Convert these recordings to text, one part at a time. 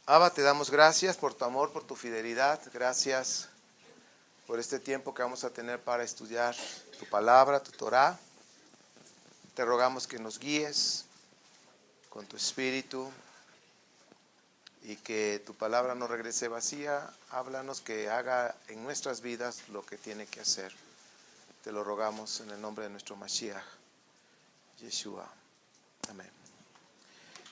Abba, te damos gracias por tu amor, por tu fidelidad. Gracias por este tiempo que vamos a tener para estudiar tu palabra, tu Torah. Te rogamos que nos guíes con tu espíritu y que tu palabra no regrese vacía. Háblanos, que haga en nuestras vidas lo que tiene que hacer. Te lo rogamos en el nombre de nuestro Mashiach, Yeshua. Amén.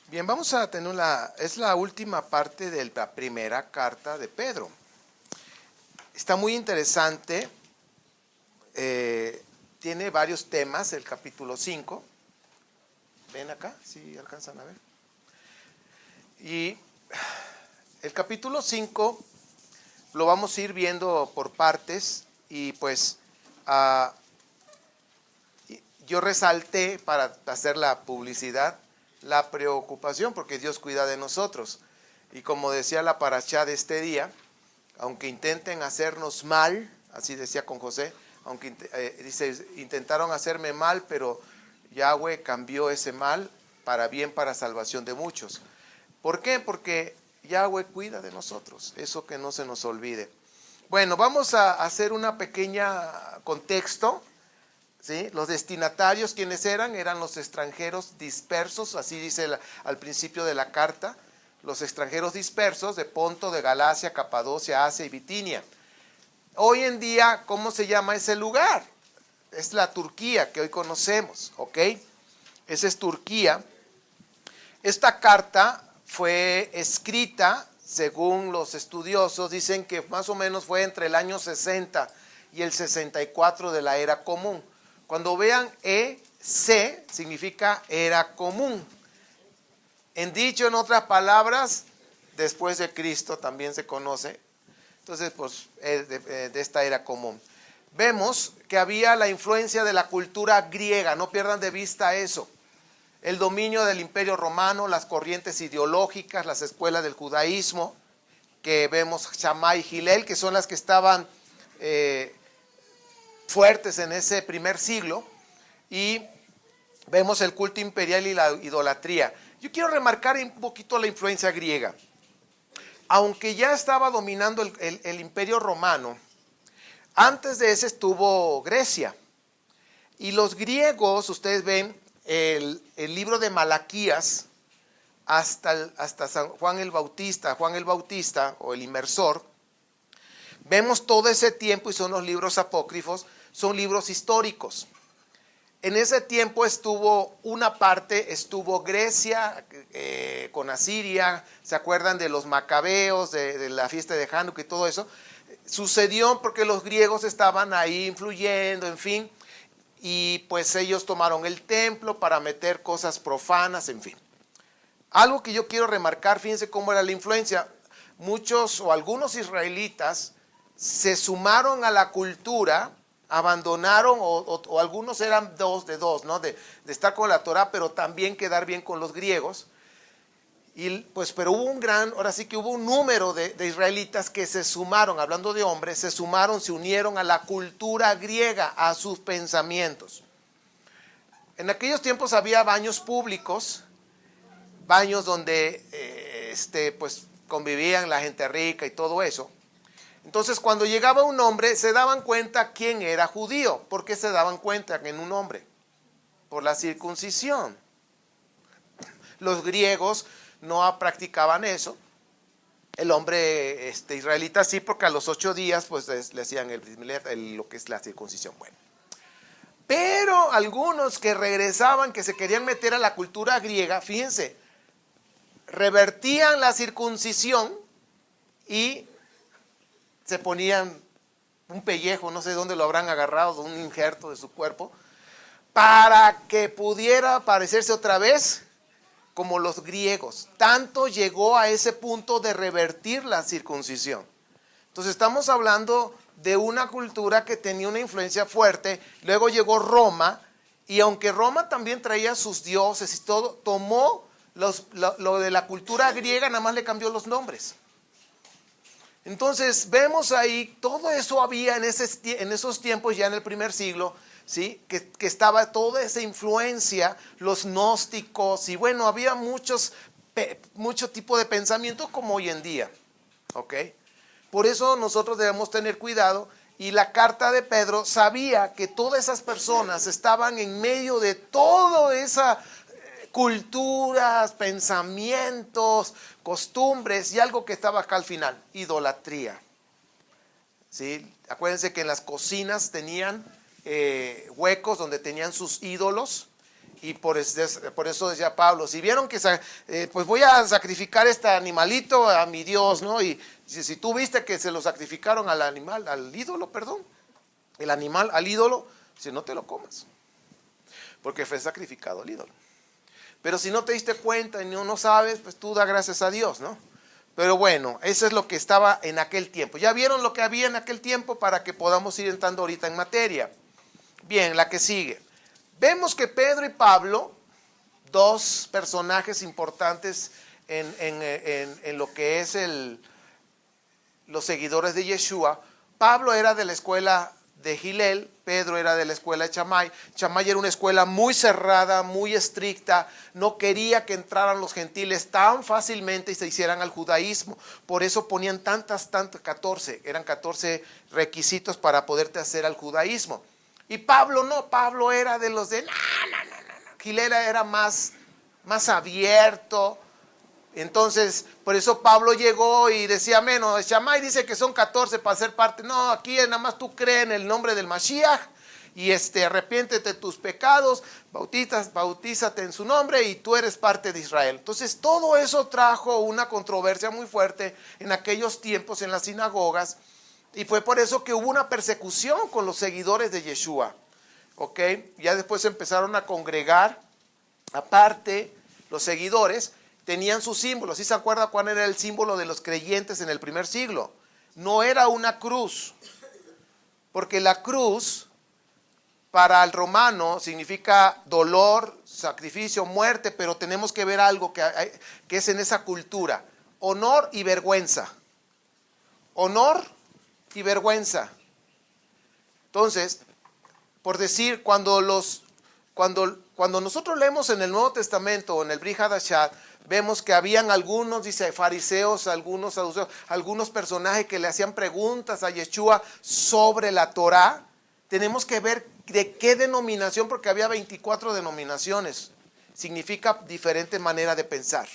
Bien, vamos a tener es la última parte de la primera carta de Pedro. Está muy interesante, tiene varios temas, el capítulo 5. ¿Ven acá? ¿Sí alcanzan a ver? Y el capítulo 5 lo vamos a ir viendo por partes y pues yo resalté, para hacer la publicidad, la preocupación, porque Dios cuida de nosotros. Y como decía la parashá de este día, aunque intenten hacernos mal, así decía con José, aunque dice, intentaron hacerme mal, pero Yahweh cambió ese mal para bien, para salvación de muchos. ¿Por qué? Porque Yahweh cuida de nosotros, eso que no se nos olvide. Bueno, vamos a hacer una pequeña contexto. ¿Sí? Los destinatarios, ¿quiénes eran? Eran los extranjeros dispersos, así dice al principio de la carta, los extranjeros dispersos de Ponto, de Galacia, Capadocia, Asia y Bitinia. Hoy en día, ¿cómo se llama ese lugar? Es la Turquía que hoy conocemos, ¿ok? Esa es Turquía. Esta carta fue escrita, según los estudiosos, dicen que más o menos fue entre el año 60 y el 64 de la era común. Cuando vean EC, significa era común. En dicho, en otras palabras, después de Cristo también se conoce. Entonces, pues, de esta era común. Vemos que había la influencia de la cultura griega, no pierdan de vista eso. El dominio del Imperio Romano, las corrientes ideológicas, las escuelas del judaísmo, que vemos Shammai y Hillel, que son las que estaban fuertes en ese primer siglo, y vemos el culto imperial y la idolatría. Yo quiero remarcar un poquito la influencia griega. Aunque ya estaba dominando el Imperio Romano, antes de ese estuvo Grecia. Y los griegos, ustedes ven el libro de Malaquías hasta San Juan el Bautista o el Inmersor. Vemos todo ese tiempo, y son los libros apócrifos, son libros históricos. En ese tiempo estuvo Grecia con Asiria, ¿se acuerdan de los macabeos, de la fiesta de Hanukkah y todo eso? Sucedió porque los griegos estaban ahí influyendo, en fin, y pues ellos tomaron el templo para meter cosas profanas, en fin. Algo que yo quiero remarcar, fíjense cómo era la influencia. Muchos o algunos israelitas se sumaron a la cultura, abandonaron, o algunos eran dos, ¿no? De estar con la Torah, pero también quedar bien con los griegos. Y pues, pero ahora sí que hubo un número de israelitas que se sumaron, hablando de hombres, se unieron a la cultura griega, a sus pensamientos. En aquellos tiempos había baños públicos, baños donde pues convivían la gente rica y todo eso. Entonces, cuando llegaba un hombre, se daban cuenta quién era judío. ¿Por qué se daban cuenta en un hombre? Por la circuncisión. Los griegos no practicaban eso. El hombre israelita sí, porque a los 8 días pues le hacían lo que es la circuncisión. Bueno. Pero algunos que regresaban, que se querían meter a la cultura griega, fíjense, revertían la circuncisión y se ponían un pellejo, no sé dónde lo habrán agarrado, un injerto de su cuerpo, para que pudiera parecerse otra vez como los griegos. Tanto llegó a ese punto de revertir la circuncisión. Entonces estamos hablando de una cultura que tenía una influencia fuerte. Luego llegó Roma, y aunque Roma también traía sus dioses y todo, tomó lo de la cultura griega, nada más le cambió los nombres. Entonces vemos ahí, todo eso había en esos tiempos, ya en el primer siglo, ¿sí? Que estaba toda esa influencia, los gnósticos, y bueno, había muchos mucho tipo de pensamiento como hoy en día. ¿Ok? Por eso nosotros debemos tener cuidado. Y la carta de Pedro sabía que todas esas personas estaban en medio de toda esa culturas, pensamientos, costumbres y algo que estaba acá al final, idolatría. ¿Sí? Acuérdense que en las cocinas tenían huecos donde tenían sus ídolos. Y por eso decía Pablo, si vieron que pues voy a sacrificar este animalito a mi Dios, ¿no? Y si tú viste que se lo sacrificaron al animal, al ídolo, perdón, el animal al ídolo, si no te lo comas, porque fue sacrificado al ídolo. Pero si no te diste cuenta y no sabes, pues tú da gracias a Dios, ¿no? Pero bueno, eso es lo que estaba en aquel tiempo. ¿Ya vieron lo que había en aquel tiempo para que podamos ir entrando ahorita en materia? Bien, la que sigue. Vemos que Pedro y Pablo, dos personajes importantes en lo que es los seguidores de Yeshua. Pablo era de la escuela de Gilel, Pedro era de la escuela de Chamay. Chamay era una escuela muy cerrada, muy estricta, no quería que entraran los gentiles tan fácilmente y se hicieran al judaísmo. Por eso ponían 14, eran 14 requisitos para poderte hacer al judaísmo. Y Pablo no, Pablo era de los de no. Gilel era más abierto. Entonces, por eso Pablo llegó y decía, menos, Shammai dice que son 14 para ser parte. No, aquí nada más tú crees en el nombre del Mashiach y arrepiéntete de tus pecados, bautízate en su nombre y tú eres parte de Israel. Entonces, todo eso trajo una controversia muy fuerte en aquellos tiempos en las sinagogas. Y fue por eso que hubo una persecución con los seguidores de Yeshua. ¿Ok? Ya después empezaron a congregar. Aparte, los seguidores tenían sus símbolos. ¿Sí se acuerda cuál era el símbolo de los creyentes en el primer siglo? No era una cruz. Porque la cruz, para el romano, significa dolor, sacrificio, muerte. Pero tenemos que ver algo que es en esa cultura. Honor y vergüenza. Honor y vergüenza. Entonces, por decir, cuando nosotros leemos en el Nuevo Testamento o en el Brit Hadashah, vemos que habían algunos, dice, fariseos, algunos saduceos, algunos personajes que le hacían preguntas a Yeshua sobre la Torá. Tenemos que ver de qué denominación, porque había 24 denominaciones. Significa diferente manera de pensar.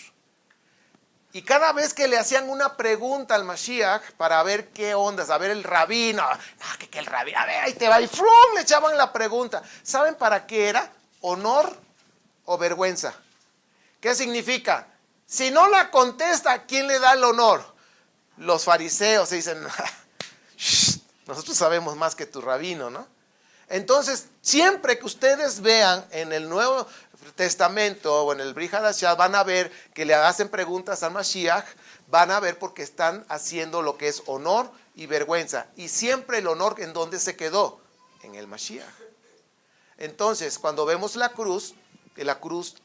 Y cada vez que le hacían una pregunta al Mashiach para ver qué onda, a ver el rabino, que el rabino, a ver, ahí te va, y ¡frum! Le echaban la pregunta. ¿Saben para qué era? ¿Honor o vergüenza? ¿Qué significa? Si no la contesta, ¿quién le da el honor? Los fariseos se dicen, nosotros sabemos más que tu rabino, ¿no? Entonces, siempre que ustedes vean en el Nuevo Testamento o en el Brit Hadashah, van a ver que le hacen preguntas al Mashiach, van a ver porque están haciendo lo que es honor y vergüenza. Y siempre el honor, ¿en dónde se quedó? En el Mashiach. Entonces, cuando vemos la cruz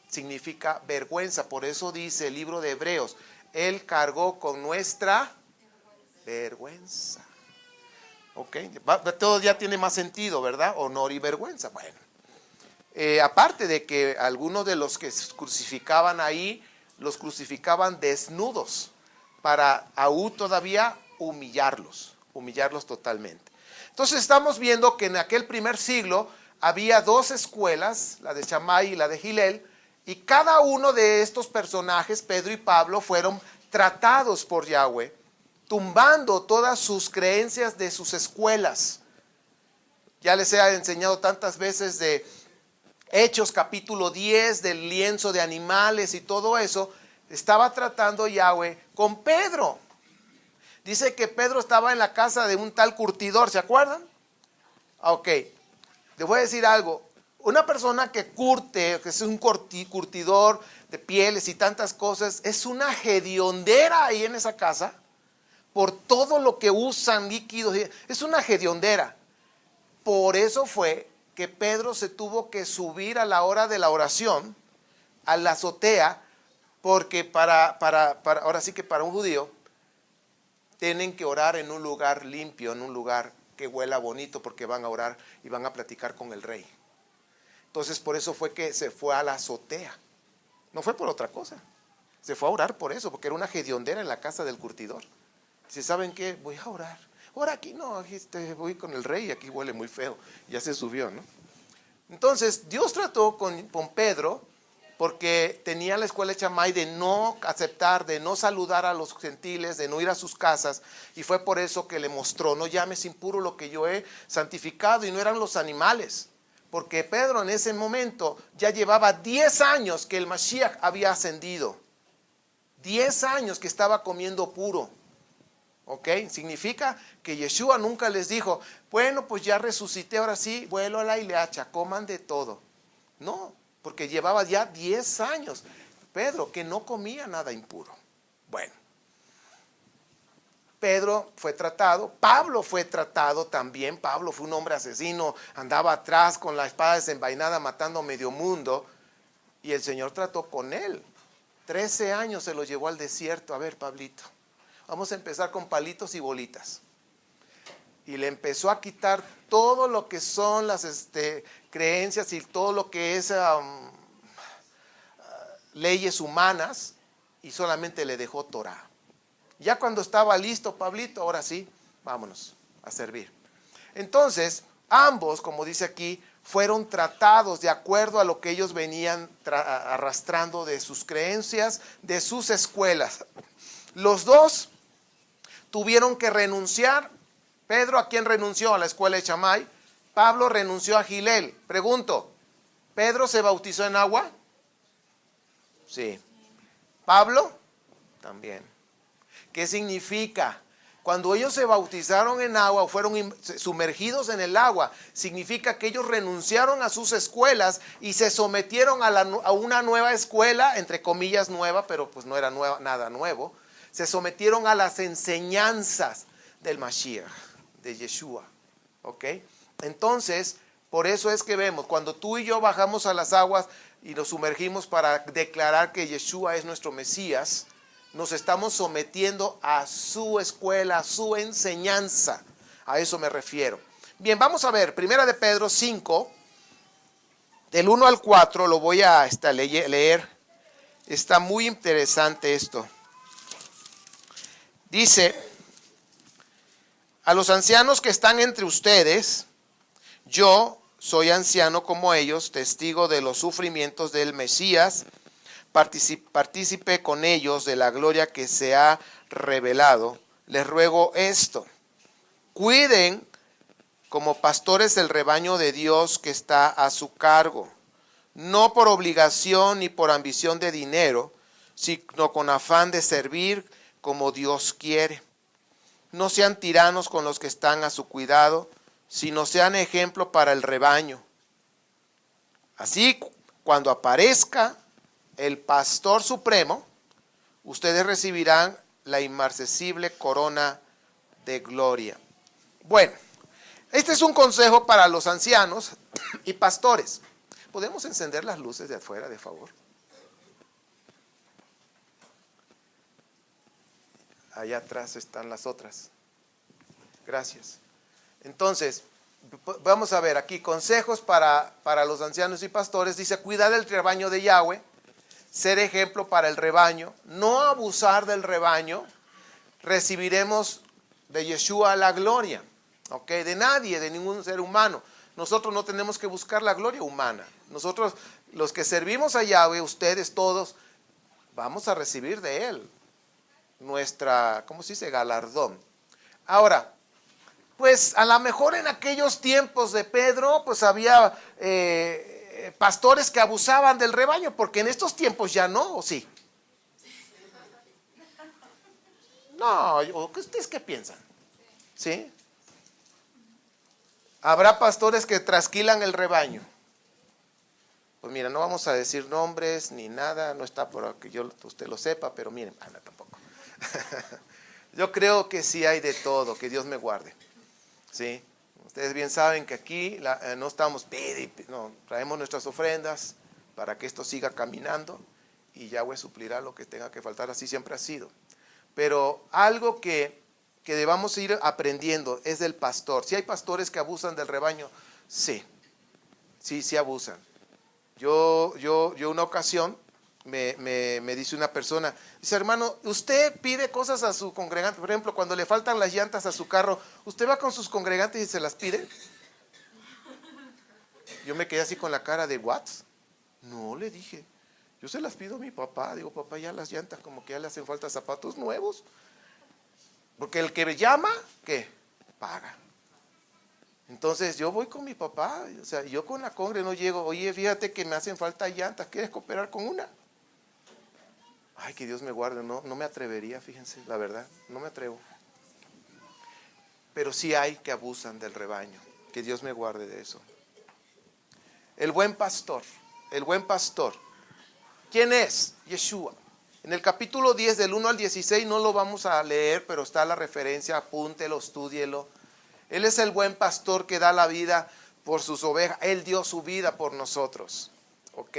significa vergüenza. Por eso dice el libro de Hebreos, Él cargó con nuestra vergüenza. Ok, todo ya tiene más sentido, ¿verdad? Honor y vergüenza. Bueno, aparte de que algunos de los que crucificaban ahí, los crucificaban desnudos para aún todavía humillarlos totalmente. Entonces estamos viendo que en aquel primer siglo había dos escuelas, la de Shammai y la de Gilel, y cada uno de estos personajes, Pedro y Pablo, fueron tratados por Yahweh, tumbando todas sus creencias de sus escuelas. Ya les he enseñado tantas veces de Hechos capítulo 10, del lienzo de animales y todo eso. Estaba tratando Yahweh con Pedro. Dice que Pedro estaba en la casa de un tal curtidor, ¿se acuerdan? Ok, les voy a decir algo. Una persona que curte, que es un curtidor de pieles y tantas cosas, es una hediondera ahí en esa casa. Por todo lo que usan líquidos, es una hediondera. Por eso fue que Pedro se tuvo que subir a la hora de la oración, a la azotea, porque ahora sí que para un judío, tienen que orar en un lugar limpio, en un lugar que huela bonito, porque van a orar y van a platicar con el rey. Entonces por eso fue que se fue a la azotea. No fue por otra cosa. Se fue a orar por eso, porque era una hediondera en la casa del curtidor. Dice, ¿saben qué? Voy a orar. Ahora aquí no, aquí voy con el rey y aquí huele muy feo. Ya se subió, ¿no? Entonces, Dios trató con Pedro porque tenía la escuela de Chamay de no aceptar, de no saludar a los gentiles, de no ir a sus casas, y fue por eso que le mostró, no llames impuro lo que yo he santificado, y no eran los animales, porque Pedro en ese momento ya llevaba 10 años que el Mashiach había ascendido, 10 años que estaba comiendo puro. ¿Ok? Significa que Yeshua nunca les dijo, bueno, pues ya resucité, ahora sí, vuelo a la hilacha, coman de todo. No, porque llevaba ya 10 años. Pedro, que no comía nada impuro. Bueno, Pedro fue tratado, Pablo fue tratado también. Pablo fue un hombre asesino, andaba atrás con la espada desenvainada matando a medio mundo, y el Señor trató con él. 13 años se lo llevó al desierto. A ver, Pablito, vamos a empezar con palitos y bolitas. Y le empezó a quitar todo lo que son las creencias y todo lo que es leyes humanas, y solamente le dejó Torah. Ya cuando estaba listo, Pablito, ahora sí, vámonos a servir. Entonces, ambos, como dice aquí, fueron tratados de acuerdo a lo que ellos venían arrastrando de sus creencias, de sus escuelas. Los dos tuvieron que renunciar. Pedro, ¿a quién renunció? A la escuela de Chamay. Pablo renunció a Gilel. Pregunto, ¿Pedro se bautizó en agua? Sí. ¿Pablo? También. ¿Qué significa? Cuando ellos se bautizaron en agua o fueron sumergidos en el agua, significa que ellos renunciaron a sus escuelas y se sometieron a una nueva escuela, entre comillas nueva, pero pues no era nueva, nada nuevo. Se sometieron a las enseñanzas del Mashiach, de Yeshua. ¿Ok? Entonces, por eso es que vemos, cuando tú y yo bajamos a las aguas y nos sumergimos para declarar que Yeshua es nuestro Mesías, nos estamos sometiendo a su escuela, a su enseñanza. A eso me refiero. Bien, vamos a ver, Primera de Pedro 5, del 1 al 4, lo voy a leer. Está muy interesante esto. Dice, a los ancianos que están entre ustedes, yo soy anciano como ellos, testigo de los sufrimientos del Mesías, partícipe con ellos de la gloria que se ha revelado. Les ruego esto: cuiden como pastores el rebaño de Dios que está a su cargo, no por obligación ni por ambición de dinero, sino con afán de servir como Dios quiere. No sean tiranos con los que están a su cuidado, sino sean ejemplo para el rebaño. Así, cuando aparezca el pastor supremo, ustedes recibirán la inmarcesible corona de gloria. Bueno, este es un consejo para los ancianos y pastores. ¿Podemos encender las luces de afuera, de favor? Allá atrás están las otras. Gracias. Entonces, vamos a ver aquí, consejos para los ancianos y pastores. Dice, cuidar el rebaño de Yahweh, ser ejemplo para el rebaño, no abusar del rebaño. Recibiremos de Yeshua la gloria, ¿ok? De nadie, de ningún ser humano. Nosotros no tenemos que buscar la gloria humana. Nosotros, los que servimos a Yahweh, ustedes todos, vamos a recibir de Él nuestra, ¿cómo se dice? Galardón. Ahora, pues a lo mejor en aquellos tiempos de Pedro, pues había pastores que abusaban del rebaño, porque en estos tiempos ya no, ¿o sí? No, ¿ustedes qué piensan? ¿Sí? ¿Habrá pastores que trasquilan el rebaño? Pues mira, no vamos a decir nombres ni nada, no está por que usted lo sepa, pero miren, no, tampoco. Yo creo que sí hay de todo, que Dios me guarde. ¿Sí? Ustedes bien saben que aquí no estamos, no, traemos nuestras ofrendas para que esto siga caminando y Yahweh suplirá lo que tenga que faltar, así siempre ha sido. Pero algo que debamos ir aprendiendo es del pastor. Si hay pastores que abusan del rebaño, sí abusan. Yo una ocasión me dice una persona, dice, hermano, ¿usted pide cosas a su congregante? Por ejemplo, cuando le faltan las llantas a su carro, ¿usted va con sus congregantes y se las pide? Yo me quedé así con la cara de, ¿what? No, le dije, yo se las pido a mi papá. Digo, papá, ya las llantas como que ya le hacen falta zapatos nuevos. Porque el que me llama, ¿qué? Paga. Entonces yo voy con mi papá, o sea, yo con la congre no llego, oye, fíjate que me hacen falta llantas, ¿quieres cooperar con una? Ay, que Dios me guarde, no me atrevería, fíjense, la verdad, no me atrevo. Pero sí hay que abusan del rebaño, que Dios me guarde de eso. El buen pastor, el buen pastor. ¿Quién es? Yeshua. En el capítulo 10 del 1 al 16 no lo vamos a leer, pero está la referencia, apúntelo, estúdielo. Él es el buen pastor que da la vida por sus ovejas. Él dio su vida por nosotros. ¿Ok?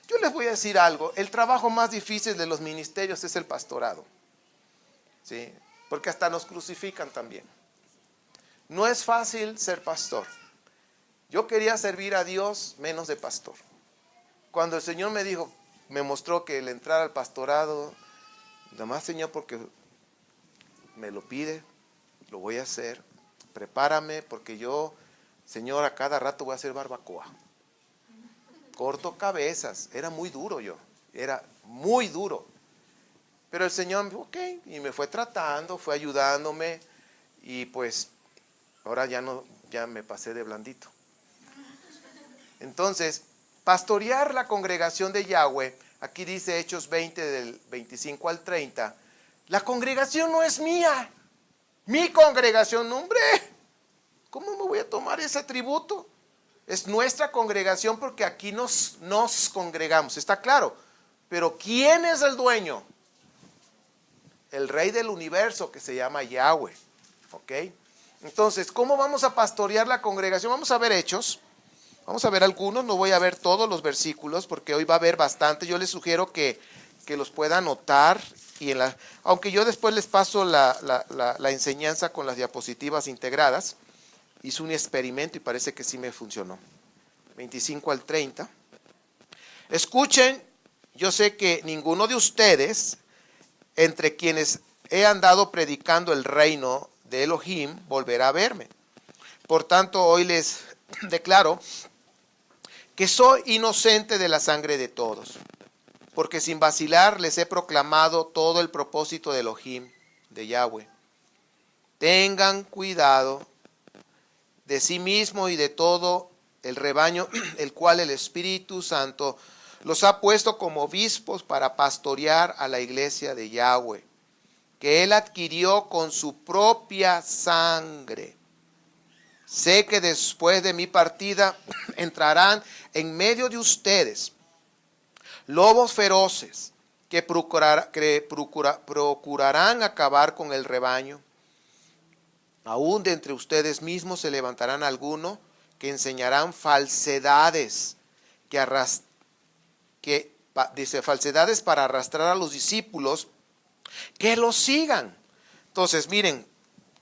Yo les voy a decir algo. El trabajo más difícil de los ministerios es el pastorado. ¿Sí? Porque hasta nos crucifican también. No es fácil ser pastor. Yo quería servir a Dios menos de pastor. Cuando el Señor me dijo, me mostró que el entrar al pastorado, nada más, Señor, porque me lo pide, lo voy a hacer. Prepárame porque yo, Señor, a cada rato voy a hacer barbacoa. Corto cabezas. Era muy duro yo. Era muy duro. Pero el Señor me dijo, ok. Y me fue tratando, fue ayudándome. Y pues, ahora ya me pasé de blandito. Entonces, pastorear la congregación de Yahweh, aquí dice Hechos 20 del 25 al 30, la congregación no es mía. Mi congregación, hombre, ¿cómo me voy a tomar ese atributo? Es nuestra congregación porque aquí nos congregamos, está claro. Pero ¿quién es el dueño? El rey del universo que se llama Yahweh. ¿Ok? Entonces, ¿cómo vamos a pastorear la congregación? Vamos a ver Hechos. Vamos a ver algunos, no voy a ver todos los versículos porque hoy va a haber bastante. Yo les sugiero que los puedan anotar. Aunque yo después les paso la enseñanza con las diapositivas integradas. Hice un experimento y parece que sí me funcionó. 25 al 30. Escuchen, yo sé que ninguno de ustedes, entre quienes he andado predicando el reino de Elohim, volverá a verme. Por tanto, hoy les declaro que soy inocente de la sangre de todos, porque sin vacilar les he proclamado todo el propósito de Elohim, de Yahweh. Tengan cuidado de sí mismo y de todo el rebaño, el cual el Espíritu Santo los ha puesto como obispos para pastorear a la iglesia de Yahweh, que él adquirió con su propia sangre. Sé que después de mi partida entrarán en medio de ustedes lobos feroces que procurarán acabar con el rebaño. Aún de entre ustedes mismos se levantarán algunos que enseñarán falsedades, falsedades para arrastrar a los discípulos que los sigan. Entonces, miren,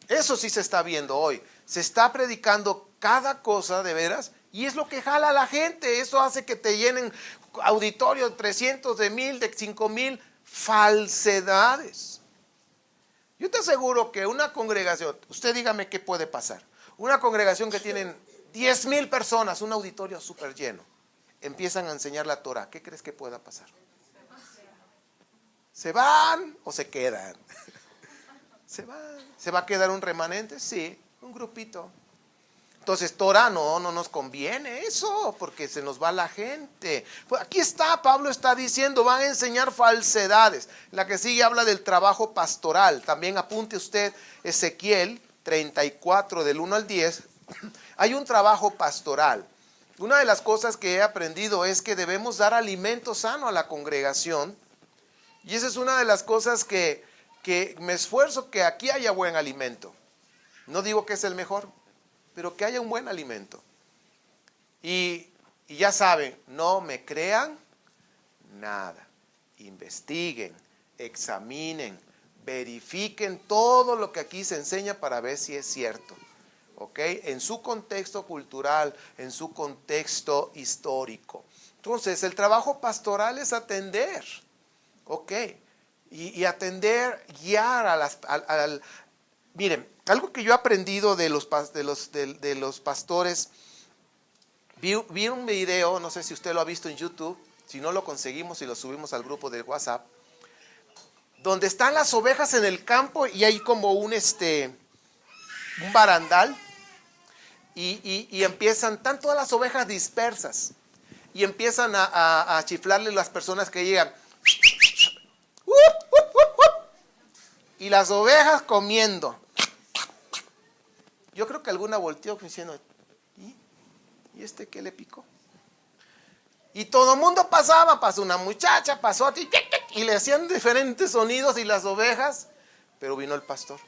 eso sí se está viendo hoy. Se está predicando cada cosa de veras y es lo que jala a la gente. Eso hace que te llenen auditorios de 300, de 1000, de 5000 falsedades. Yo te aseguro que una congregación, usted dígame qué puede pasar. Una congregación que tienen 10,000 personas, un auditorio súper lleno, empiezan a enseñar la Torah. ¿Qué crees que pueda pasar? ¿Se van o se quedan? Se van. ¿Se va a quedar un remanente? Sí, un grupito. Entonces, Torah no nos conviene eso, porque se nos va la gente. Pues aquí está, Pablo está diciendo, van a enseñar falsedades. La que sigue habla del trabajo pastoral. También apunte usted Ezequiel 34, del 1 al 10. Hay un trabajo pastoral. Una de las cosas que he aprendido es que debemos dar alimento sano a la congregación. Y esa es una de las cosas que me esfuerzo que aquí haya buen alimento. No digo que es el mejor, pero que haya un buen alimento. Y ya saben, no me crean nada. Investiguen, examinen, verifiquen todo lo que aquí se enseña para ver si es cierto. ¿Ok? En su contexto cultural, en su contexto histórico. Entonces, el trabajo pastoral es atender, ¿ok? Y atender, guiar miren, algo que yo he aprendido de los pastores, vi un video, no sé si usted lo ha visto en YouTube, si no lo conseguimos y lo subimos al grupo de WhatsApp, donde están las ovejas en el campo y hay como un barandal y están todas las ovejas dispersas y empiezan a chiflarle las personas que llegan. Y las ovejas comiendo. Yo creo que alguna volteó diciendo, ¿y este qué le picó? Y todo el mundo pasó una muchacha, pasó a ti, y le hacían diferentes sonidos y las ovejas, pero vino el pastor.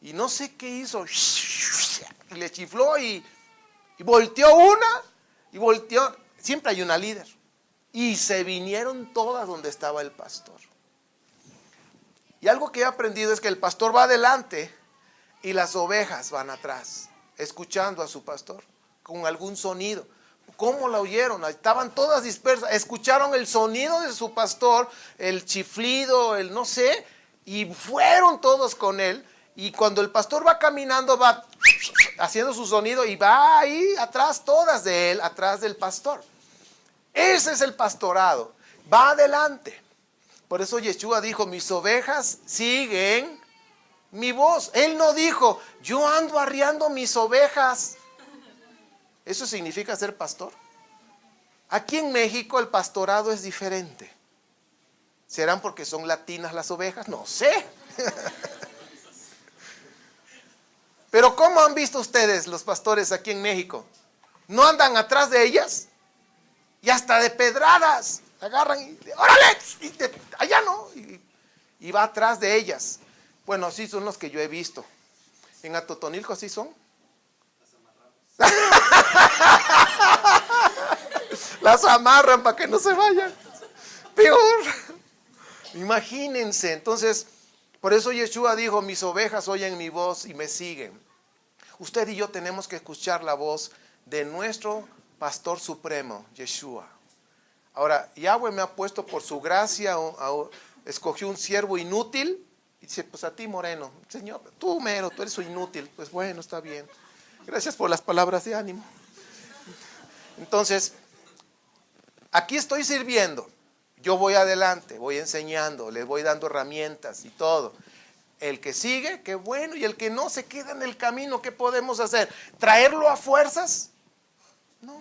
Y no sé qué hizo, y le chifló y volteó una, y volteó, siempre hay una líder. Y se vinieron todas donde estaba el pastor. Y algo que he aprendido es que el pastor va adelante y las ovejas van atrás, escuchando a su pastor, con algún sonido. ¿Cómo la oyeron? Estaban todas dispersas, escucharon el sonido de su pastor, el chiflido, el no sé, y fueron todos con él. Y cuando el pastor va caminando, va haciendo su sonido y va ahí atrás, todas de él, atrás del pastor. Ese es el pastorado, va adelante. Por eso Yeshua dijo, mis ovejas siguen mi voz. Él no dijo, yo ando arriando mis ovejas. ¿Eso significa ser pastor? Aquí en México el pastorado es diferente. ¿Serán porque son latinas las ovejas? No sé. Pero ¿cómo han visto ustedes los pastores aquí en México? ¿No andan atrás de ellas? Y hasta de pedradas. Agarran y ¡órale! Allá no. Y va atrás de ellas. Bueno, sí son los que yo he visto. En Atotonilco sí son. Las amarran para que no se vayan. Peor. Imagínense. Entonces, por eso Yeshua dijo, mis ovejas oyen mi voz y me siguen. Usted y yo tenemos que escuchar la voz de nuestro pastor supremo, Yeshua. Ahora, Yahweh me ha puesto por su gracia, escogió un siervo inútil, y dice, pues a ti, Moreno, Señor, tú mero, tú eres inútil. Pues bueno, está bien. Gracias por las palabras de ánimo. Entonces, aquí estoy sirviendo. Yo voy adelante, voy enseñando, les voy dando herramientas y todo. El que sigue, qué bueno, y el que no se queda en el camino, ¿qué podemos hacer? ¿Traerlo a fuerzas? No.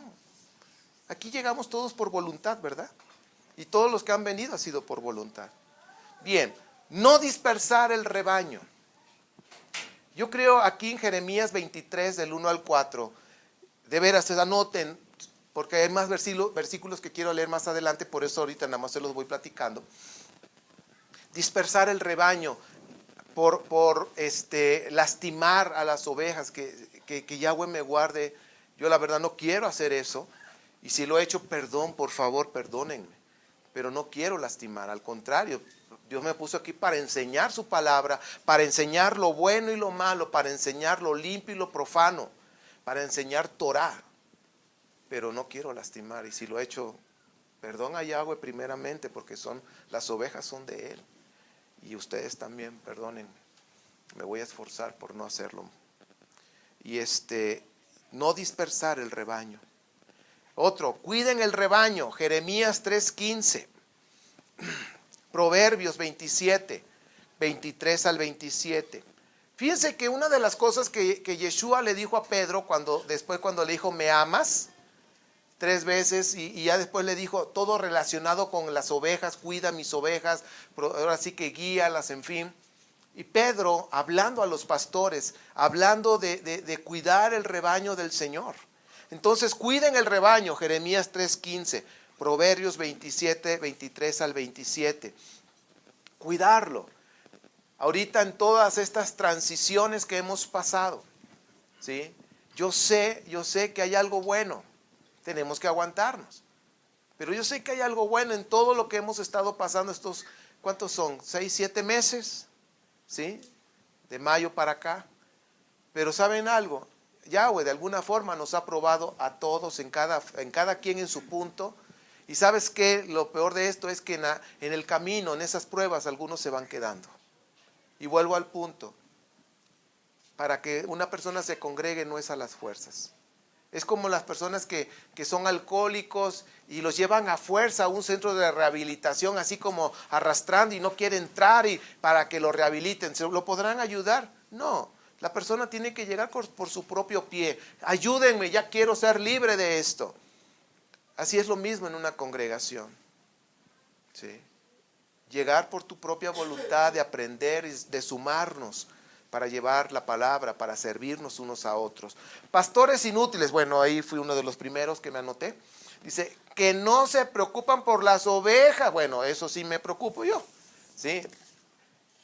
Aquí llegamos todos por voluntad, ¿verdad? Y todos los que han venido ha sido por voluntad. Bien, no dispersar el rebaño. Yo creo aquí en Jeremías 23, del 1 al 4, de veras, se anoten, porque hay más versículos que quiero leer más adelante, por eso ahorita nada más se los voy platicando. Dispersar el rebaño por lastimar a las ovejas, que Yahweh me guarde. Yo la verdad no quiero hacer eso, y si lo he hecho, perdón, por favor, perdónenme, pero no quiero lastimar, al contrario. Dios me puso aquí para enseñar su palabra, para enseñar lo bueno y lo malo, para enseñar lo limpio y lo profano, para enseñar Torah. Pero no quiero lastimar, y si lo he hecho, perdón a Yahweh primeramente, porque las ovejas son de Él. Y ustedes también, perdónenme. Me voy a esforzar por no hacerlo. Y no dispersar el rebaño. Otro, cuiden el rebaño, Jeremías 3:15. Proverbios 27, 23 al 27. Fíjense que una de las cosas que Yeshua le dijo a Pedro después cuando le dijo, ¿me amas? 3 veces y ya después le dijo todo relacionado con las ovejas, cuida mis ovejas, ahora sí que guíalas, en fin. Y Pedro, hablando a los pastores, hablando de cuidar el rebaño del Señor. Entonces, cuiden el rebaño, Jeremías 3:15. Proverbios 27, 23 al 27. Cuidarlo. Ahorita en todas estas transiciones que hemos pasado, ¿sí? Yo sé que hay algo bueno. Tenemos que aguantarnos. Pero yo sé que hay algo bueno en todo lo que hemos estado pasando estos, ¿cuántos son? 6, 7 meses, ¿sí? De mayo para acá. Pero ¿saben algo? Yahweh de alguna forma nos ha probado a todos, en cada quien en su punto. Y ¿sabes qué? Lo peor de esto es que en el camino, en esas pruebas, algunos se van quedando. Y vuelvo al punto. Para que una persona se congregue no es a las fuerzas. Es como las personas que son alcohólicos y los llevan a fuerza a un centro de rehabilitación, así como arrastrando y no quiere entrar y para que lo rehabiliten. ¿Se lo podrán ayudar? No. La persona tiene que llegar por su propio pie. Ayúdenme, ya quiero ser libre de esto. Así es lo mismo en una congregación. ¿Sí? Llegar por tu propia voluntad de aprender y de sumarnos para llevar la palabra, para servirnos unos a otros. Pastores inútiles, bueno, ahí fui uno de los primeros que me anoté. Dice, que no se preocupan por las ovejas. Bueno, eso sí me preocupo yo. ¿Sí?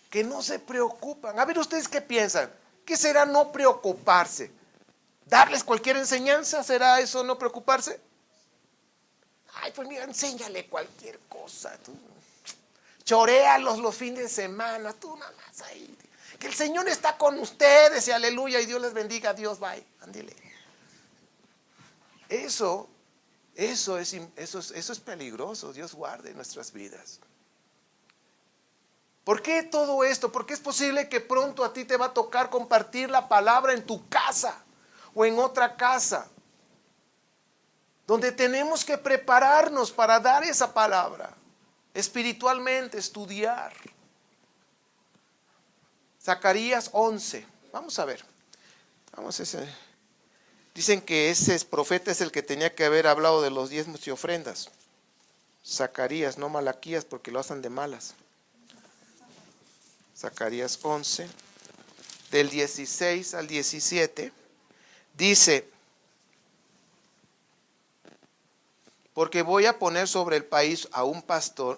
Que no se preocupan. A ver, ¿ustedes qué piensan? ¿Qué será no preocuparse? ¿Darles cualquier enseñanza? ¿Será eso no preocuparse? Ay, pues mira, enséñale cualquier cosa. Tú. Choréalos los fines de semana. Tú nada más ahí. Que el Señor está con ustedes y aleluya y Dios les bendiga. Dios, bye. Ándele. Eso es peligroso. Dios guarde nuestras vidas. ¿Por qué todo esto? Porque es posible que pronto a ti te va a tocar compartir la palabra en tu casa o en otra casa, donde tenemos que prepararnos para dar esa palabra, espiritualmente, estudiar. Zacarías 11, vamos a ver. Dicen que ese profeta es el que tenía que haber hablado de los diezmos y ofrendas. Zacarías, no Malaquías, porque lo hacen de malas. Zacarías 11, del 16 al 17, dice, porque voy a poner sobre el país a un pastor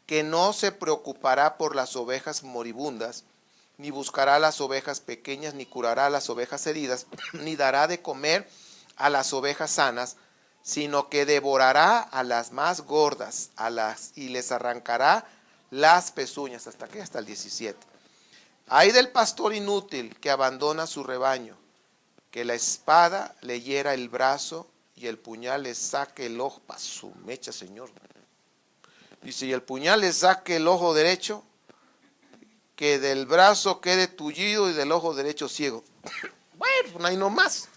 que no se preocupará por las ovejas moribundas, ni buscará las ovejas pequeñas, ni curará las ovejas heridas, ni dará de comer a las ovejas sanas, sino que devorará a las más gordas, y les arrancará las pezuñas. ¿Hasta qué? Hasta el 17. Ay del pastor inútil que abandona su rebaño, que la espada le hiera el brazo y el puñal le saque el ojo. Pa' su mecha, Señor. Dice, y el puñal le saque el ojo derecho, que del brazo quede tullido y del ojo derecho ciego. Bueno, no hay nomás.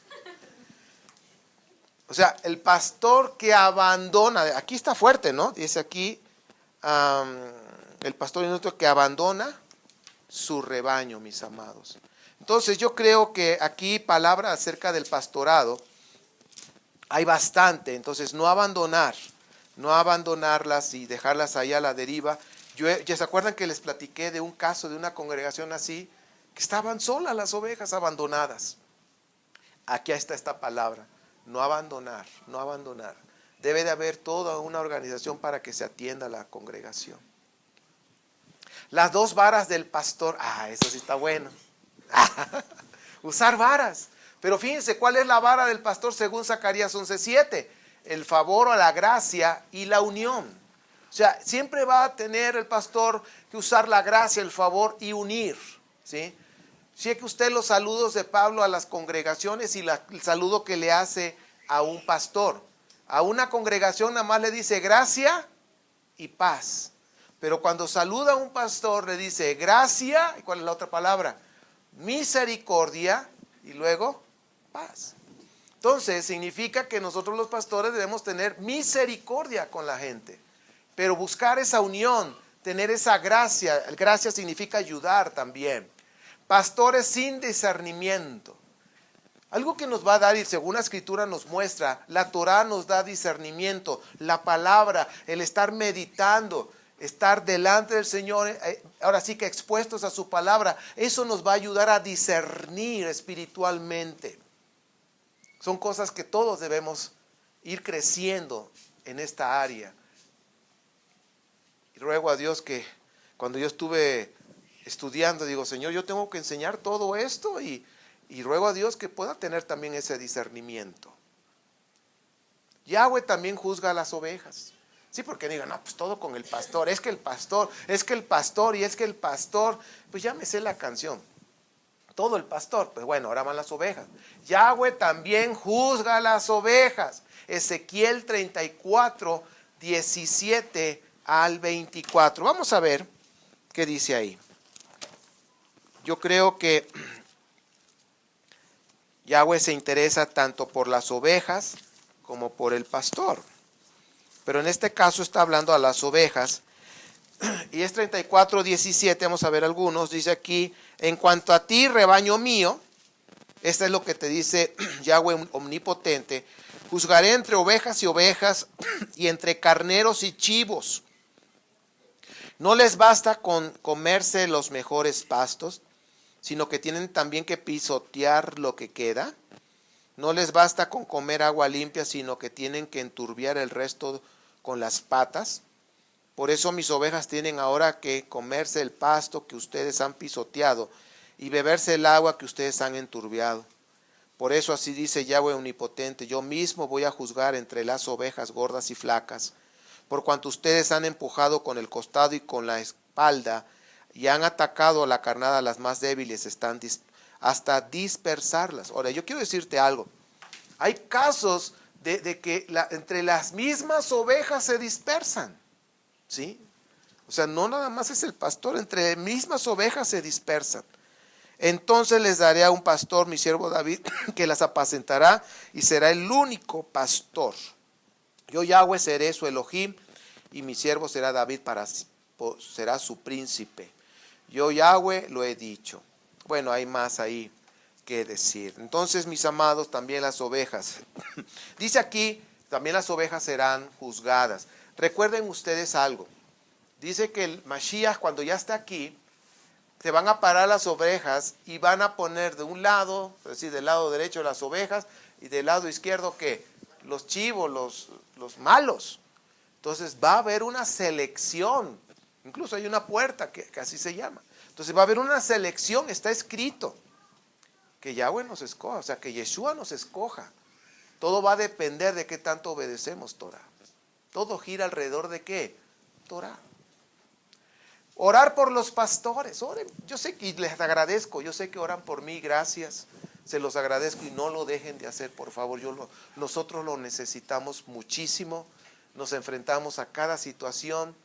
O sea, el pastor que abandona, aquí está fuerte, ¿no? Dice aquí, el pastor inútil que abandona su rebaño, mis amados. Entonces yo creo que aquí palabra acerca del pastorado hay bastante. Entonces no abandonarlas y dejarlas ahí a la deriva. ¿Ya se acuerdan que les platiqué de un caso de una congregación así? Que estaban solas las ovejas abandonadas. Aquí está esta palabra, no abandonar. Debe de haber toda una organización para que se atienda a la congregación. Las dos varas del pastor, eso sí está bueno. Usar varas. Pero fíjense, ¿cuál es la vara del pastor según Zacarías 11:7? El favor o la gracia y la unión. O sea, siempre va a tener el pastor que usar la gracia, el favor y unir. ¿Sí? Cheque usted los saludos de Pablo a las congregaciones y el saludo que le hace a un pastor. A una congregación nada más le dice gracia y paz. Pero cuando saluda a un pastor le dice gracia, ¿y cuál es la otra palabra? Misericordia y luego paz. Entonces significa que nosotros los pastores debemos tener misericordia con la gente. Pero buscar esa unión, tener esa gracia. Gracia significa ayudar también. Pastores sin discernimiento. Algo que nos va a dar, y según la escritura nos muestra, la Torah nos da discernimiento, la palabra, el estar meditando, estar delante del Señor, ahora sí que expuestos a su palabra, eso nos va a ayudar a discernir espiritualmente. Son cosas que todos debemos ir creciendo en esta área. Y ruego a Dios que cuando yo estuve estudiando, digo, Señor, yo tengo que enseñar todo esto y ruego a Dios que pueda tener también ese discernimiento. Yahweh también juzga a las ovejas. Sí, porque digan, no, pues todo con el pastor, es que el pastor, pues ya me sé la canción. todo el pastor. Pues bueno, ahora van las ovejas. Yahweh también juzga las ovejas. Ezequiel 34, 17 al 24. Vamos a ver qué dice ahí. Yo creo que Yahweh se interesa tanto por las ovejas como por el pastor. Pero en este caso está hablando a las ovejas. Y es 34, 17, vamos a ver algunos. Dice aquí, en cuanto a ti, rebaño mío, esto es lo que te dice Yahweh omnipotente, juzgaré entre ovejas y ovejas y entre carneros y chivos. No les basta con comerse los mejores pastos, sino que tienen también que pisotear lo que queda. No les basta con comer agua limpia, sino que tienen que enturbiar el resto con las patas. Por eso mis ovejas tienen ahora que comerse el pasto que ustedes han pisoteado y beberse el agua que ustedes han enturbiado. Por eso así dice Yahweh omnipotente, yo mismo voy a juzgar entre las ovejas gordas y flacas, por cuanto ustedes han empujado con el costado y con la espalda y han atacado a la carnada, las más débiles, hasta dispersarlas. Ahora, yo quiero decirte algo. Hay casos de que entre las mismas ovejas se dispersan. ¿Sí? O sea, no nada más es el pastor, entre mismas ovejas se dispersan. Entonces les daré a un pastor, mi siervo David, que las apacentará y será el único pastor. Yo Yahweh seré su Elohim y mi siervo será David, será su príncipe. Yo Yahweh lo he dicho. Bueno, hay más ahí que decir. Entonces, mis amados, también las ovejas. Dice aquí, también las ovejas serán juzgadas. Recuerden ustedes algo. Dice que el Mashiach, cuando ya está aquí, se van a parar las ovejas y van a poner de un lado, es decir, del lado derecho las ovejas y del lado izquierdo, ¿qué? Los chivos, los malos. Entonces va a haber una selección. Incluso hay una puerta que así se llama. Entonces va a haber una selección, está escrito. Que Yahweh nos escoja, o sea, que Yeshua nos escoja. Todo va a depender de qué tanto obedecemos Torah. Todo gira alrededor de qué? Torah. Orar por los pastores. Oren. Yo sé que les agradezco. Yo sé que oran por mí. Gracias. Se los agradezco y no lo dejen de hacer, por favor. Nosotros lo necesitamos muchísimo. Nos enfrentamos a cada situación.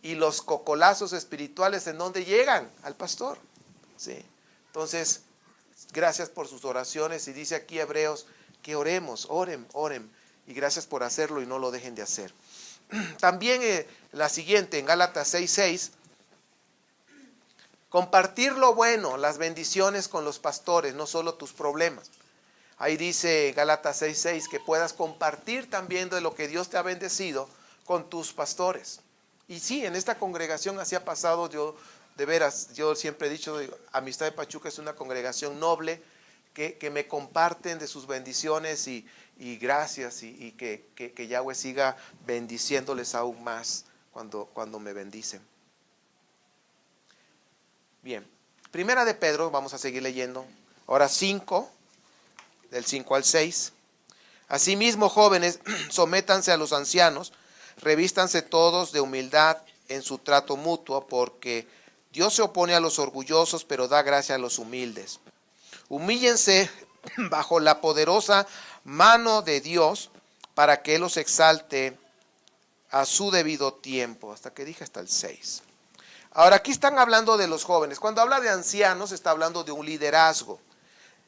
Y los cocolazos espirituales, ¿en dónde llegan? Al pastor. ¿Sí? Entonces, gracias por sus oraciones. Y dice aquí Hebreos que oremos, oren. Y gracias por hacerlo y no lo dejen de hacer. También la siguiente, en Gálatas 6:6. Compartir lo bueno, las bendiciones con los pastores, no solo tus problemas. Ahí dice Gálatas 6:6 que puedas compartir también de lo que Dios te ha bendecido con tus pastores. Y sí, en esta congregación así ha pasado. Yo, de veras, yo siempre he dicho, Amistad de Pachuca es una congregación noble que me comparten de sus bendiciones y gracias y que Yahweh siga bendiciéndoles aún más cuando me bendicen. Bien, Primera de Pedro, vamos a seguir leyendo. Ahora 5, del 5 al 6. Asimismo, jóvenes, sométanse a los ancianos, revístanse todos de humildad en su trato mutuo, porque Dios se opone a los orgullosos, pero da gracia a los humildes. Humíllense bajo la poderosa mano de Dios, para que Él los exalte a su debido tiempo. Hasta que dije hasta el 6. Ahora, aquí están hablando de los jóvenes. Cuando habla de ancianos, está hablando de un liderazgo.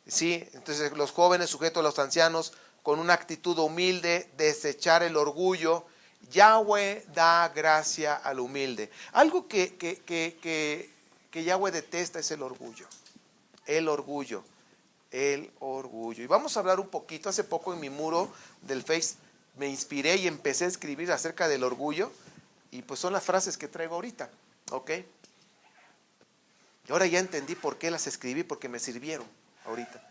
¿Sí? Entonces, los jóvenes sujetos a los ancianos con una actitud humilde, desechar el orgullo. Yahweh da gracia al humilde. Algo que Yahweh detesta es el orgullo. El orgullo. Y vamos a hablar un poquito. Hace poco en mi muro del Face me inspiré y empecé a escribir acerca del orgullo. Y pues son las frases que traigo ahorita. ¿Ok? Y ahora ya entendí por qué las escribí, porque me sirvieron ahorita.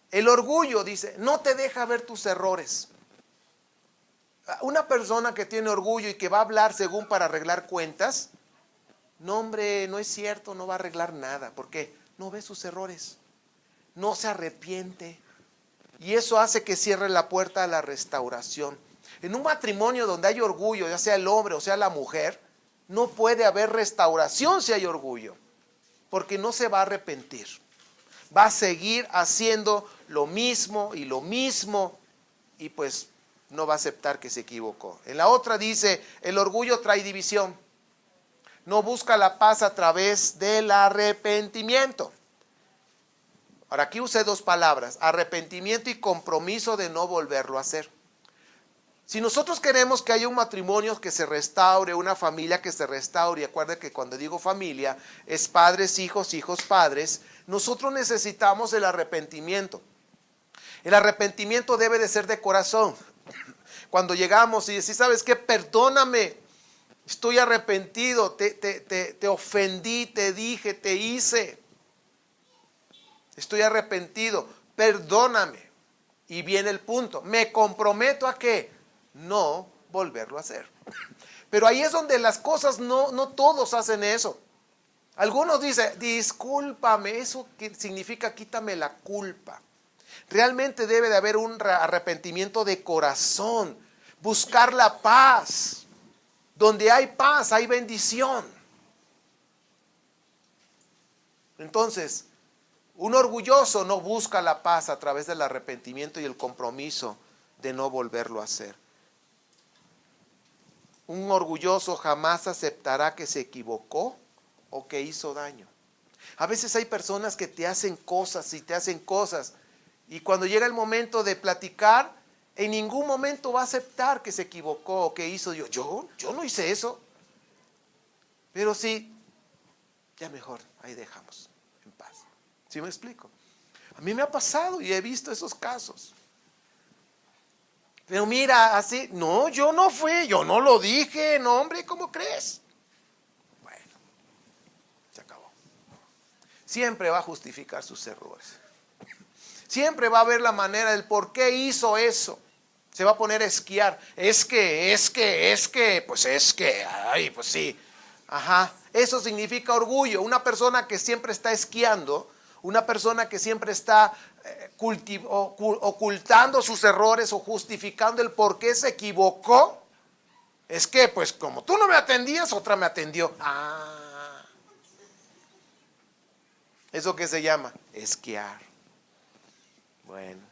El orgullo, dice, no te deja ver tus errores. Una persona que tiene orgullo y que va a hablar según para arreglar cuentas, no, hombre, no es cierto, no va a arreglar nada. ¿Por qué? No ve sus errores, no se arrepiente. Y eso hace que cierre la puerta a la restauración. En un matrimonio donde hay orgullo, ya sea el hombre o sea la mujer, no puede haber restauración si hay orgullo, porque no se va a arrepentir. va a seguir haciendo lo mismo y pues no va a aceptar que se equivocó. En la otra dice, el orgullo trae división. No busca la paz a través del arrepentimiento. Ahora aquí usé dos palabras, arrepentimiento y compromiso de no volverlo a hacer. Si nosotros queremos que haya un matrimonio que se restaure, una familia que se restaure, y acuérdense que cuando digo familia es padres, hijos, hijos, padres, nosotros necesitamos el arrepentimiento. El arrepentimiento debe de ser de corazón. Cuando llegamos y decís, ¿sabes qué? Perdóname, estoy arrepentido, te ofendí, te dije, te hice. Estoy arrepentido, perdóname. Y viene el punto, me comprometo a ¿qué? No volverlo a hacer. Pero ahí es donde las cosas no todos hacen eso. Algunos dicen, discúlpame, eso significa quítame la culpa. Realmente debe de haber un arrepentimiento de corazón, buscar la paz. Donde hay paz, hay bendición. Entonces, un orgulloso no busca la paz a través del arrepentimiento y el compromiso de no volverlo a hacer. Un orgulloso jamás aceptará que se equivocó o que hizo daño. A veces hay personas que te hacen cosas y cuando llega el momento de platicar, en ningún momento va a aceptar que se equivocó o que hizo. Yo no hice eso. Pero sí, ya mejor, ahí dejamos en paz. ¿Sí me explico? A mí me ha pasado y he visto esos casos. Pero mira, así, no, yo no fui, yo no lo dije, no hombre, ¿cómo crees? Bueno, se acabó. Siempre va a justificar sus errores. Siempre va a ver la manera del por qué hizo eso. Se va a poner a esquiar. Es que, ay, pues sí. Ajá, eso significa orgullo. Una persona que siempre está esquiando, una persona que siempre está ocultando sus errores o justificando el por qué se equivocó, es que, pues, como tú no me atendías, otra me atendió. Ah, ¿eso qué se llama? Esquiar. Bueno.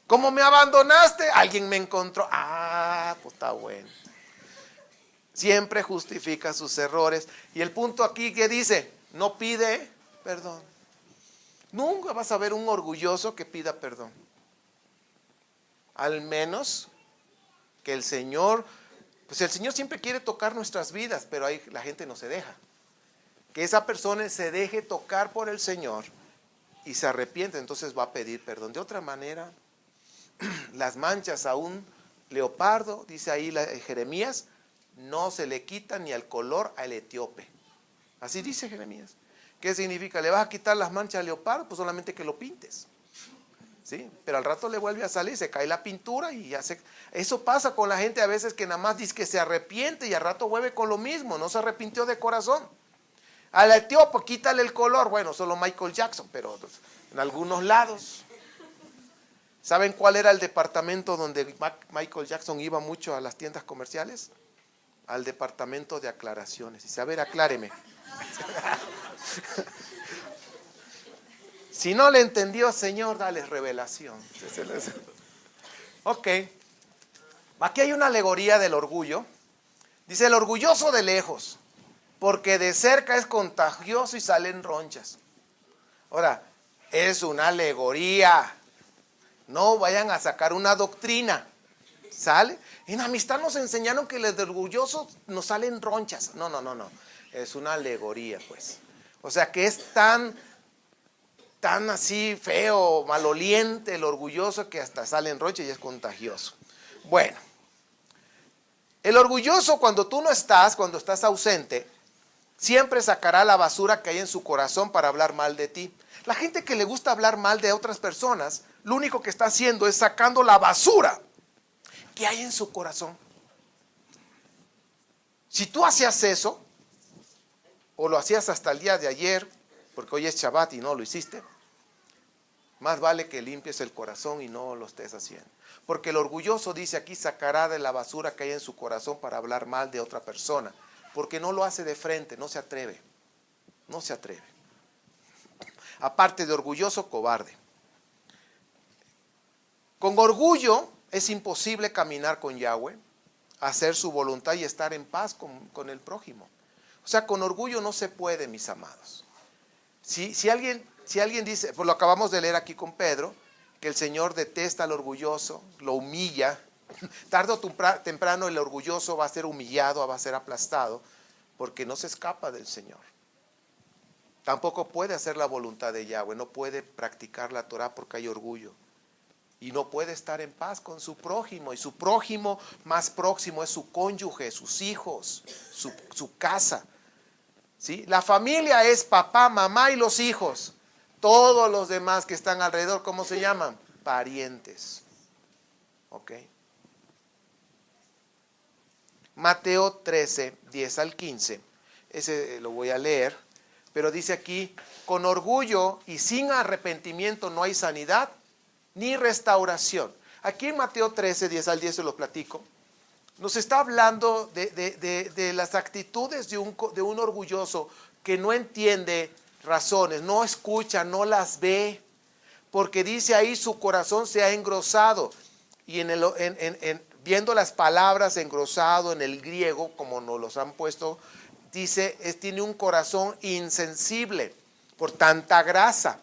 ¿Cómo me abandonaste? Alguien me encontró. Ah, pues está bueno. Siempre justifica sus errores. Y el punto aquí que dice, no pide perdón. Nunca vas a ver un orgulloso que pida perdón. Al menos que el Señor, pues el Señor siempre quiere tocar nuestras vidas, pero ahí la gente no se deja. Que esa persona se deje tocar por el Señor y se arrepiente, entonces va a pedir perdón. De otra manera, las manchas a un leopardo, dice ahí Jeremías, no se le quitan ni al color al etíope. Así dice Jeremías. ¿Qué significa? ¿Le vas a quitar las manchas al leopardo? Pues solamente que lo pintes. ¿Sí? Pero al rato le vuelve a salir, se cae la pintura y ya se... Eso pasa con la gente a veces que nada más dice que se arrepiente y al rato vuelve con lo mismo, no se arrepintió de corazón. Al etíope quítale el color, bueno, solo Michael Jackson, pero en algunos lados. ¿Saben cuál era el departamento donde Michael Jackson iba mucho a las tiendas comerciales? Al departamento de aclaraciones. Dice, a ver, acláreme. Si no le entendió, Señor, dale revelación. Ok. Aquí hay una alegoría del orgullo. Dice, el orgulloso de lejos, porque de cerca es contagioso y salen ronchas. Ahora, es una alegoría. No vayan a sacar una doctrina. ¿Sale? En amistad nos enseñaron que los orgullosos nos salen ronchas. No. Es una alegoría, pues. O sea que es tan así feo, maloliente el orgulloso que hasta salen ronchas y es contagioso. Bueno, el orgulloso cuando tú no estás, cuando estás ausente, siempre sacará la basura que hay en su corazón para hablar mal de ti. La gente que le gusta hablar mal de otras personas, lo único que está haciendo es sacando la basura que hay en su corazón. Si tú hacías eso, o lo hacías hasta el día de ayer, porque hoy es Shabbat y no lo hiciste, más vale que limpies el corazón y no lo estés haciendo. Porque el orgulloso, dice aquí, sacará de la basura que hay en su corazón para hablar mal de otra persona, porque no lo hace de frente, no se atreve. aparte de orgulloso, cobarde. Con orgullo es imposible caminar con Yahweh, hacer su voluntad y estar en paz con el prójimo. O sea, con orgullo no se puede, mis amados. Si alguien dice, pues lo acabamos de leer aquí con Pedro, que el Señor detesta al orgulloso, lo humilla. Tarde o temprano el orgulloso va a ser humillado, va a ser aplastado, porque no se escapa del Señor. Tampoco puede hacer la voluntad de Yahweh, no puede practicar la Torah porque hay orgullo. Y no puede estar en paz con su prójimo. Y su prójimo más próximo es su cónyuge, sus hijos, su casa. ¿Sí? La familia es papá, mamá y los hijos. Todos los demás que están alrededor, ¿cómo se llaman? Parientes. ¿Ok? Mateo 13, 10 al 15. Ese lo voy a leer. Pero dice aquí, con orgullo y sin arrepentimiento no hay sanidad ni restauración. Aquí en Mateo 13, 10 al 10 se lo platico. Nos está hablando de las actitudes de un orgulloso que no entiende razones, no escucha, no las ve, porque dice ahí su corazón se ha engrosado. Y viendo las palabras engrosado en el griego, como nos los han puesto, dice, tiene un corazón insensible por tanta grasa.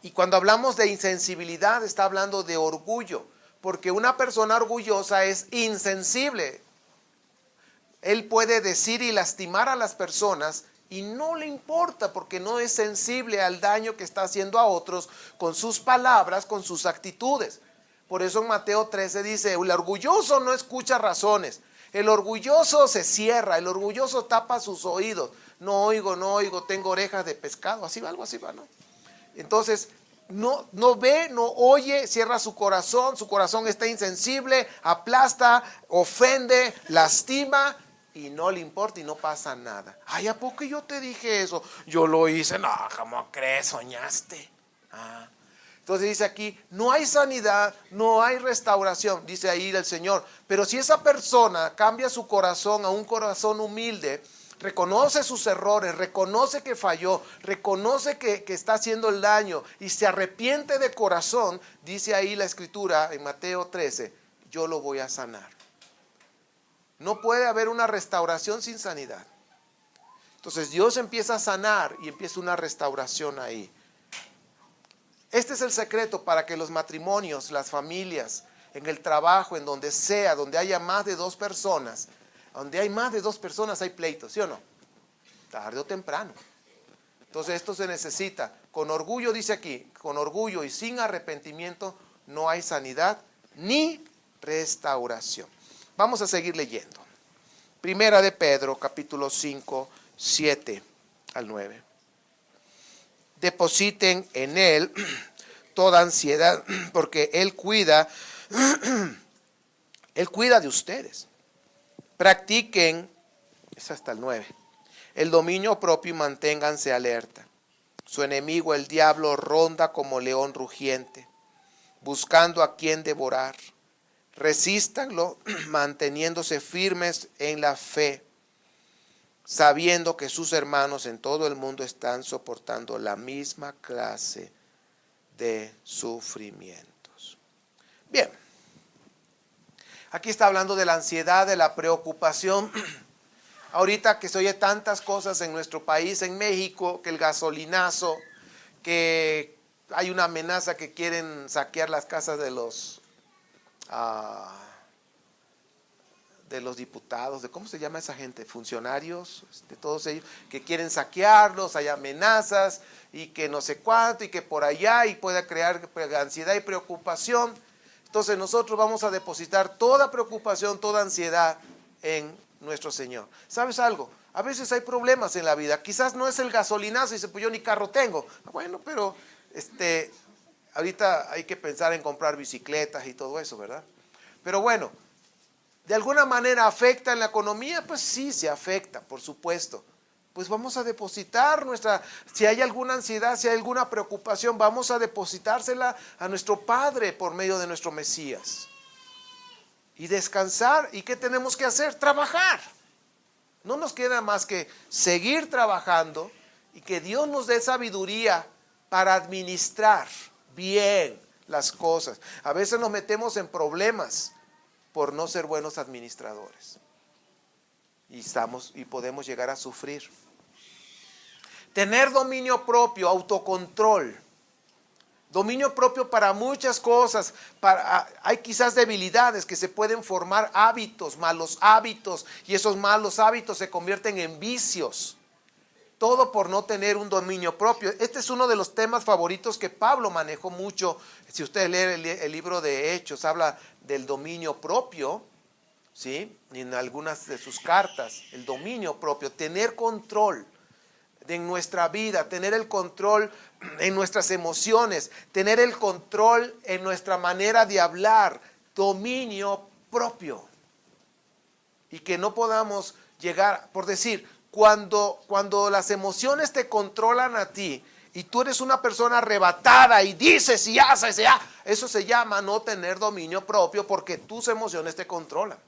Y cuando hablamos de insensibilidad, está hablando de orgullo, porque una persona orgullosa es insensible. Él puede decir y lastimar a las personas y no le importa, porque no es sensible al daño que está haciendo a otros con sus palabras, con sus actitudes. Por eso en Mateo 13 dice, el orgulloso no escucha razones, el orgulloso se cierra, el orgulloso tapa sus oídos. No oigo, tengo orejas de pescado, así va, algo así va, ¿no? Entonces, no ve, no oye, cierra su corazón está insensible, aplasta, ofende, lastima y no le importa y no pasa nada. Ay, ¿a poco yo te dije eso? Yo lo hice. No, ¿cómo crees? Soñaste. Entonces dice aquí, no hay sanidad, no hay restauración, dice ahí el Señor. Pero si esa persona cambia su corazón a un corazón humilde, reconoce sus errores, reconoce que falló, reconoce que está haciendo el daño y se arrepiente de corazón, dice ahí la Escritura en Mateo 13, yo lo voy a sanar. No puede haber una restauración sin sanidad. Entonces Dios empieza a sanar y empieza una restauración ahí. Este es el secreto para que los matrimonios, las familias, en el trabajo, en donde sea, donde haya más de dos personas, donde hay más de dos personas hay pleitos, ¿sí o no? Tarde o temprano. Entonces esto se necesita. Con orgullo, dice aquí, con orgullo y sin arrepentimiento no hay sanidad ni restauración. Vamos a seguir leyendo. Primera de Pedro, capítulo 5, 7 al 9. Depositen en Él toda ansiedad, porque Él cuida de ustedes. Practiquen, es hasta el 9, el dominio propio y manténganse alerta. Su enemigo, el diablo, ronda como león rugiente, buscando a quien devorar. Resístanlo manteniéndose firmes en la fe, sabiendo que sus hermanos en todo el mundo están soportando la misma clase de sufrimientos. Bien, aquí está hablando de la ansiedad, de la preocupación. Ahorita que se oye tantas cosas en nuestro país, en México, que el gasolinazo, que hay una amenaza que quieren saquear las casas de los diputados, de cómo se llama esa gente, funcionarios, de todos ellos, que quieren saquearlos, hay amenazas y que no sé cuánto y que por allá y pueda crear ansiedad y preocupación. Entonces nosotros vamos a depositar toda preocupación, toda ansiedad en nuestro Señor. ¿Sabes algo? A veces hay problemas en la vida, quizás no es el gasolinazo y dice, pues yo ni carro tengo. Bueno, pero ahorita hay que pensar en comprar bicicletas y todo eso, ¿verdad? Pero bueno, ¿de alguna manera afecta en la economía? Pues sí, se afecta, por supuesto. Pues vamos a depositar si hay alguna ansiedad, si hay alguna preocupación, vamos a depositársela a nuestro Padre por medio de nuestro Mesías. Y descansar. ¿Y qué tenemos que hacer? Trabajar. No nos queda más que seguir trabajando y que Dios nos dé sabiduría para administrar bien las cosas. A veces nos metemos en problemas por no ser buenos administradores. Y podemos llegar a sufrir. Tener dominio propio, autocontrol. Dominio propio para muchas cosas. Hay quizás debilidades que se pueden formar hábitos, malos hábitos, y esos malos hábitos se convierten en vicios. Todo por no tener un dominio propio. Este es uno de los temas favoritos que Pablo manejó mucho. Si ustedes leen el libro de Hechos, habla del dominio propio, ¿sí? En algunas de sus cartas, el dominio propio, tener control en nuestra vida, tener el control en nuestras emociones, tener el control en nuestra manera de hablar, dominio propio. Y que no podamos llegar, por decir, cuando las emociones te controlan a ti y tú eres una persona arrebatada y dices y haces, eso se llama no tener dominio propio, porque tus emociones te controlan.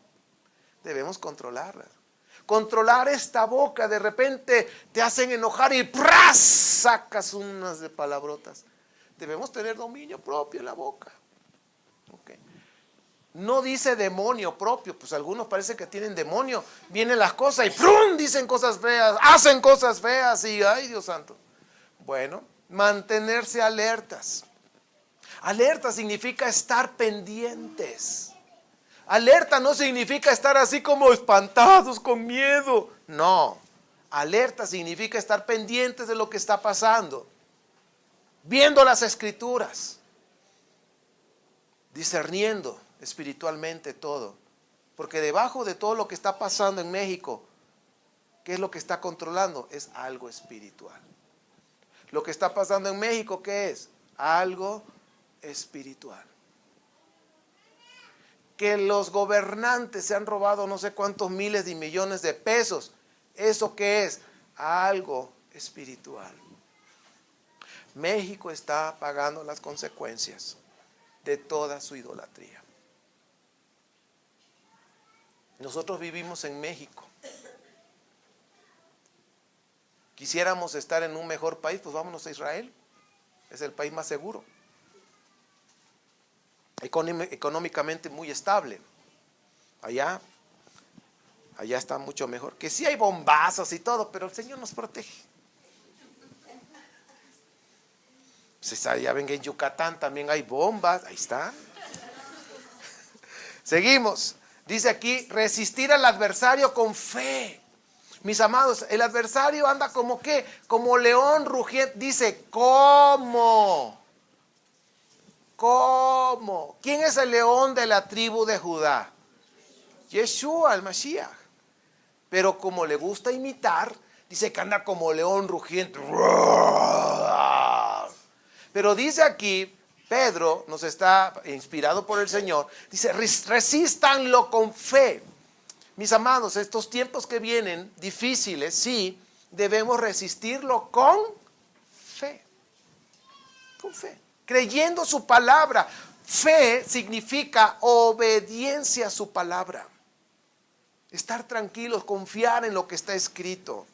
Debemos controlarlas. Controlar esta boca, de repente te hacen enojar y ¡pras! Sacas unas de palabrotas. Debemos tener dominio propio en la boca. Okay. No dice demonio propio, pues algunos parece que tienen demonio. Vienen las cosas y ¡prum! Dicen cosas feas, hacen cosas feas y ¡ay, Dios santo! Bueno, mantenerse alertas. Alerta significa estar pendientes. Alerta no significa estar así como espantados, con miedo. No, alerta significa estar pendientes de lo que está pasando, viendo las escrituras, discerniendo espiritualmente todo. Porque debajo de todo lo que está pasando en México, ¿qué es lo que está controlando? Es algo espiritual. Lo que está pasando en México, ¿qué es? Algo espiritual. Que los gobernantes se han robado no sé cuántos miles de millones de pesos. ¿Eso qué es? Algo espiritual. México está pagando las consecuencias de toda su idolatría. Nosotros vivimos en México. Quisiéramos estar en un mejor país, pues vámonos a Israel. Es el país más seguro. Económicamente muy estable. Allá está mucho mejor. Que sí hay bombazos y todo, pero el Señor nos protege. Pues ya ven que en Yucatán también hay bombas. Ahí está. Seguimos. Dice aquí, resistir al adversario con fe. Mis amados, el adversario anda como ¿qué? Como león rugiente. Dice, ¿cómo? ¿Cómo? ¿Quién es el león de la tribu de Judá? Yeshua, el Mashiach. Pero como le gusta imitar, dice que anda como león rugiente. Pero dice aquí, Pedro nos está inspirado por el Señor, dice, resístanlo con fe. Mis amados, estos tiempos que vienen difíciles, sí, debemos resistirlo con fe. Con fe. Creyendo su palabra. Fe significa obediencia a su palabra. Estar tranquilos, confiar en lo que está escrito.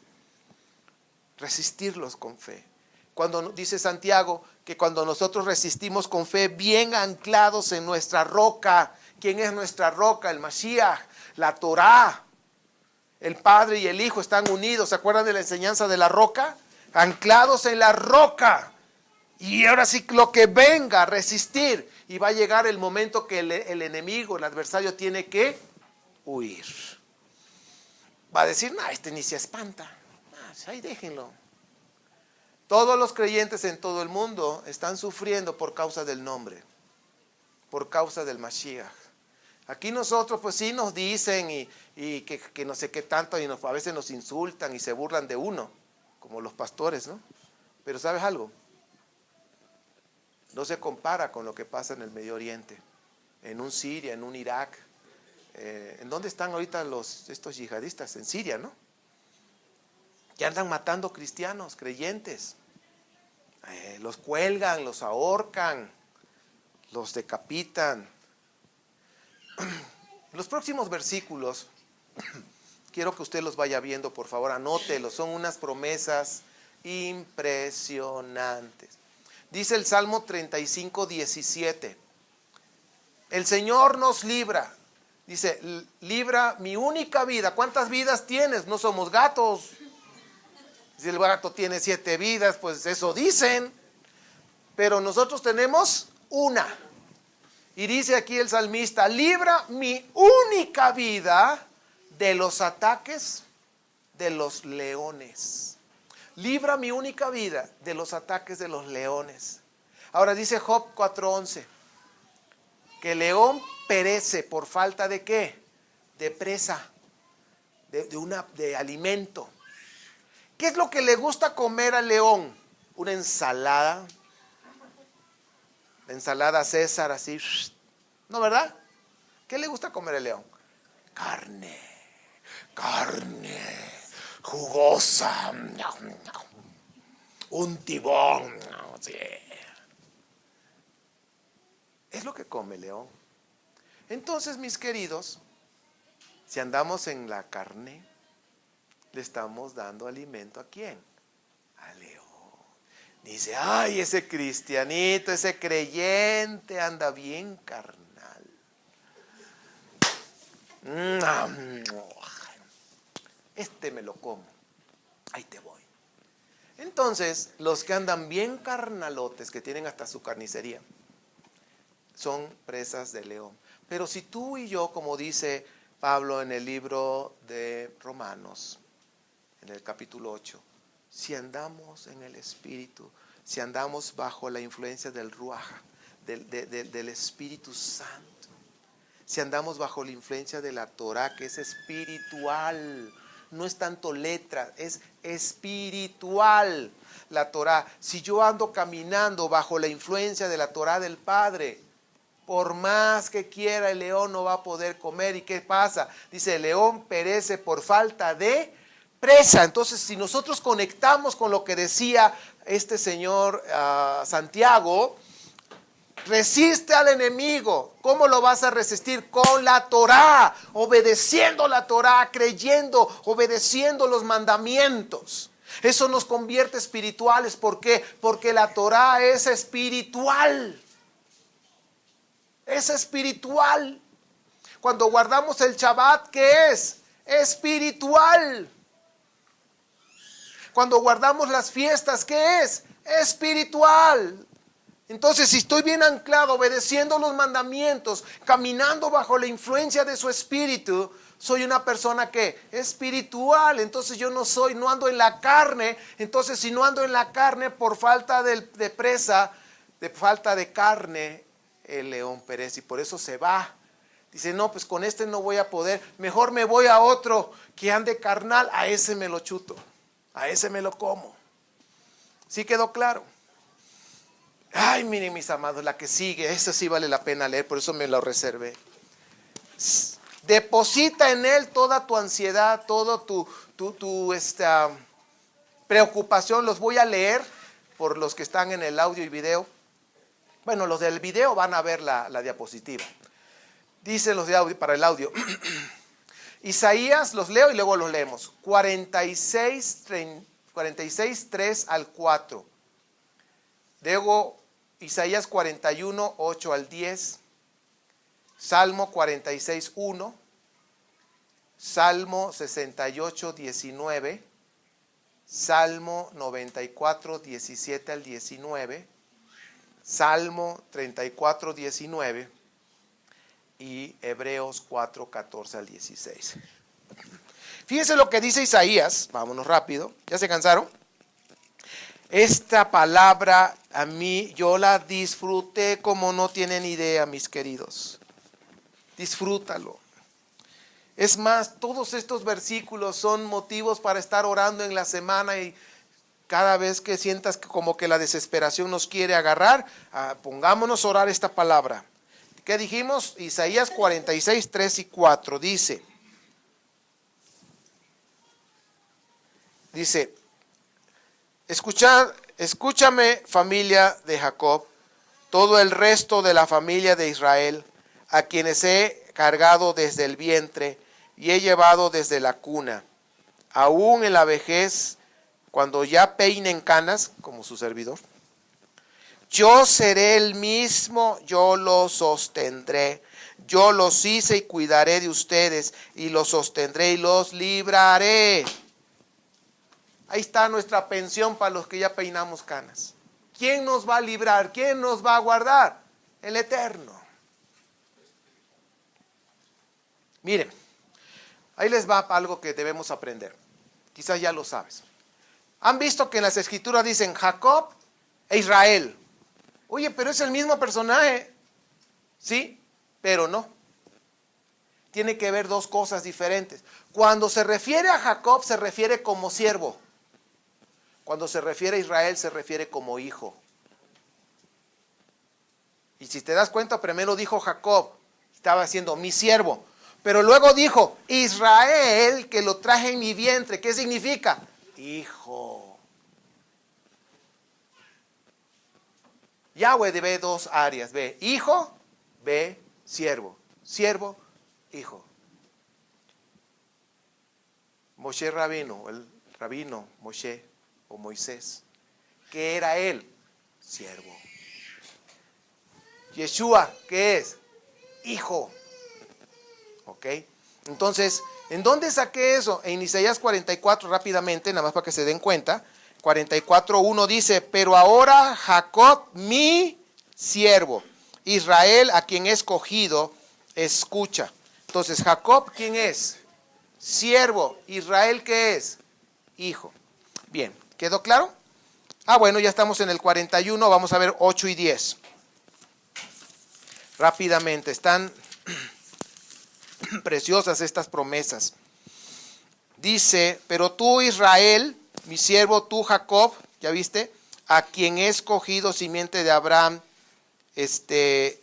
Resistirlos con fe. Cuando dice Santiago que cuando nosotros resistimos con fe, bien anclados en nuestra roca. ¿Quién es nuestra roca? El Mashiach, la Torá. El Padre y el Hijo están unidos. ¿Se acuerdan de la enseñanza de la roca? Anclados en la roca. Y ahora sí, lo que venga, resistir. Y va a llegar el momento que el enemigo, el adversario, tiene que huir. Va a decir, no, este ni se espanta. Ahí déjenlo. Todos los creyentes en todo el mundo están sufriendo por causa del nombre. Por causa del Mashiach. Aquí nosotros pues sí nos dicen y que no sé qué tanto, y a veces nos insultan y se burlan de uno, como los pastores, ¿no? Pero ¿sabes algo? No se compara con lo que pasa en el Medio Oriente, en un Siria, en un Irak. ¿En dónde están ahorita estos yihadistas? En Siria, ¿no? Que andan matando cristianos, creyentes. Los cuelgan, los ahorcan, los decapitan. Los próximos versículos, quiero que usted los vaya viendo, por favor, anótelos. Son unas promesas impresionantes. Dice el Salmo 35:17. El Señor nos libra. Dice, libra mi única vida. ¿Cuántas vidas tienes? No somos gatos. Si el gato tiene 7 vidas, pues eso dicen. Pero nosotros tenemos una. Y dice aquí el salmista, libra mi única vida de los ataques de los leones. Libra mi única vida de los ataques de los leones. Ahora dice Job 4:11, que el león perece por falta de ¿qué? De presa, de alimento. ¿Qué es lo que le gusta comer al león? Una ensalada. La ensalada César así. ¿No, verdad? ¿Qué le gusta comer al león? Carne jugosa. Un tibón. Sí. Es lo que come el león. Entonces, mis queridos, si andamos en la carne, le estamos dando alimento ¿a quién? Al león. Dice, ay, ese cristianito, ese creyente anda bien carnal. Este me lo como. Ahí te voy. Entonces, los que andan bien carnalotes, que tienen hasta su carnicería, son presas de león. Pero si tú y yo, como dice Pablo en el libro de Romanos, en el capítulo 8, si andamos en el Espíritu, si andamos bajo la influencia del Ruaj, del Espíritu Santo, si andamos bajo la influencia de la Torah, que es espiritual, no es tanto letra, es espiritual la Torah. Si yo ando caminando bajo la influencia de la Torah del Padre, por más que quiera el león no va a poder comer. ¿Y qué pasa? Dice, el león perece por falta de presa. Entonces, si nosotros conectamos con lo que decía este señor Santiago, resiste al enemigo. ¿Cómo lo vas a resistir? Con la Torah, obedeciendo la Torah, creyendo, obedeciendo los mandamientos. Eso nos convierte espirituales. ¿Por qué? Porque la Torah es espiritual. Es espiritual. Cuando guardamos el Shabbat, ¿qué es? Espiritual. Cuando guardamos las fiestas, ¿qué es? Espiritual. Entonces, si estoy bien anclado, obedeciendo los mandamientos, caminando bajo la influencia de su espíritu, soy una persona que espiritual. Entonces yo no ando en la carne. Entonces, si no ando en la carne por falta de presa, de falta de carne, el león perece y por eso se va. Dice, no, pues con este no voy a poder, mejor me voy a otro que ande carnal, a ese me lo chuto, a ese me lo como. ¿Sí quedó claro? Ay, miren mis amados, la que sigue, esa sí vale la pena leer, por eso me lo reservé. Deposita en él toda tu ansiedad, toda tu preocupación. Los voy a leer por los que están en el audio y video. Bueno, los del video van a ver la diapositiva. Dicen los de audio, para el audio. Isaías, los leo y luego los leemos. 46, 3 al 4. Luego Isaías 41, 8 al 10. Salmo 46, 1. Salmo 68, 19. Salmo 94, 17 al 19. Salmo 34, 19 y Hebreos 4, 14 al 16. Fíjense lo que dice Isaías, vámonos rápido, ¿ya se cansaron? Esta palabra a mí, yo la disfruté como no tienen idea, mis queridos. Disfrútalo. Es más, todos estos versículos son motivos para estar orando en la semana y cada vez que sientas como que la desesperación nos quiere agarrar, pongámonos a orar esta palabra. ¿Qué dijimos? Isaías 46, 3 y 4 dice, escúchame familia de Jacob, todo el resto de la familia de Israel, a quienes he cargado desde el vientre y he llevado desde la cuna, aún en la vejez, cuando ya peinen canas, como su servidor, Yo seré el mismo, yo los sostendré. Yo los hice y cuidaré de ustedes, y los sostendré y los libraré. Ahí está nuestra pensión para los que ya peinamos canas. ¿Quién nos va a librar? ¿Quién nos va a guardar? El Eterno. Miren, ahí les va algo que debemos aprender. Quizás ya lo sabes. ¿Han visto que en las escrituras dicen Jacob e Israel? Oye, pero es el mismo personaje. Sí, pero no. Tiene que ver dos cosas diferentes. Cuando se refiere a Jacob, se refiere como siervo. Cuando se refiere a Israel, se refiere como hijo. Y si te das cuenta, primero dijo Jacob, estaba siendo mi siervo. Pero luego dijo, Israel, que lo traje en mi vientre. ¿Qué significa? Hijo. Yahweh ve dos áreas. Ve hijo, ve siervo. Siervo, hijo. Moshe Rabino, el rabino Moshe o Moisés. ¿Qué era él? Siervo. Yeshua, ¿qué es? Hijo. ¿Ok? Entonces, ¿en dónde saqué eso? En Isaías 44, rápidamente, nada más para que se den cuenta. 44:1 dice, pero ahora Jacob, mi siervo, Israel, a quien he escogido, escucha. Entonces, Jacob, ¿quién es? Siervo. Israel, ¿qué es? Hijo. Bien, ¿quedó claro? Bueno, ya estamos en el 41, vamos a ver 8 y 10. Rápidamente, están preciosas estas promesas. Dice, pero tú Israel, mi siervo, tú Jacob, ¿ya viste? A quien he escogido simiente de Abraham, he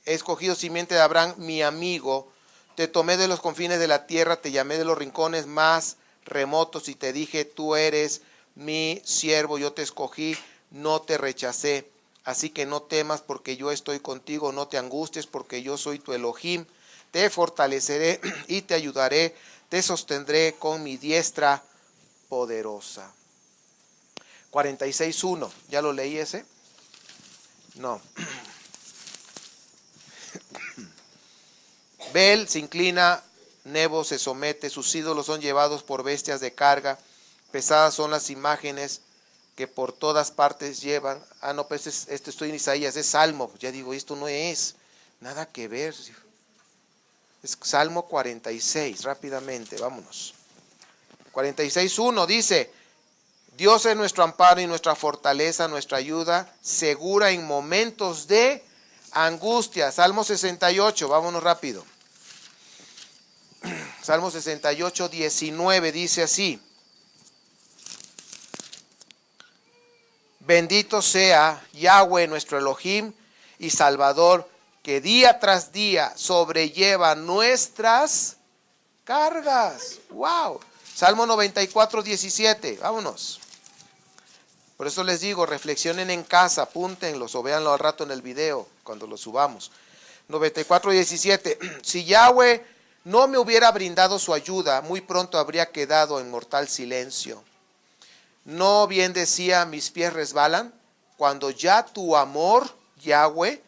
escogido simiente de Abraham, mi amigo, te tomé de los confines de la tierra, te llamé de los rincones más remotos y te dije, tú eres mi siervo, yo te escogí, no te rechacé. Así que no temas porque yo estoy contigo, no te angusties porque yo soy tu Elohim. Te fortaleceré y te ayudaré, te sostendré con mi diestra poderosa. 46:1, ¿ya lo leí ese? No. Bel se inclina, Nebo se somete, sus ídolos son llevados por bestias de carga, pesadas son las imágenes que por todas partes llevan. No, pues estoy en Isaías, es Salmo. Ya digo, esto no es nada que ver. Es Salmo 46, rápidamente, vámonos. 46:1 dice, Dios es nuestro amparo y nuestra fortaleza, nuestra ayuda, segura en momentos de angustia. Salmo 68, vámonos rápido. Salmo 68, 19 dice así. Bendito sea Yahweh nuestro Elohim y Salvador, que día tras día sobrelleva nuestras cargas. ¡Wow! Salmo 94, 17. Vámonos. Por eso les digo, reflexionen en casa, apúntenlos o véanlo al rato en el video cuando lo subamos. 94, 17. Si Yahweh no me hubiera brindado su ayuda, muy pronto habría quedado en mortal silencio. No bien decía, mis pies resbalan, cuando ya tu amor, Yahweh,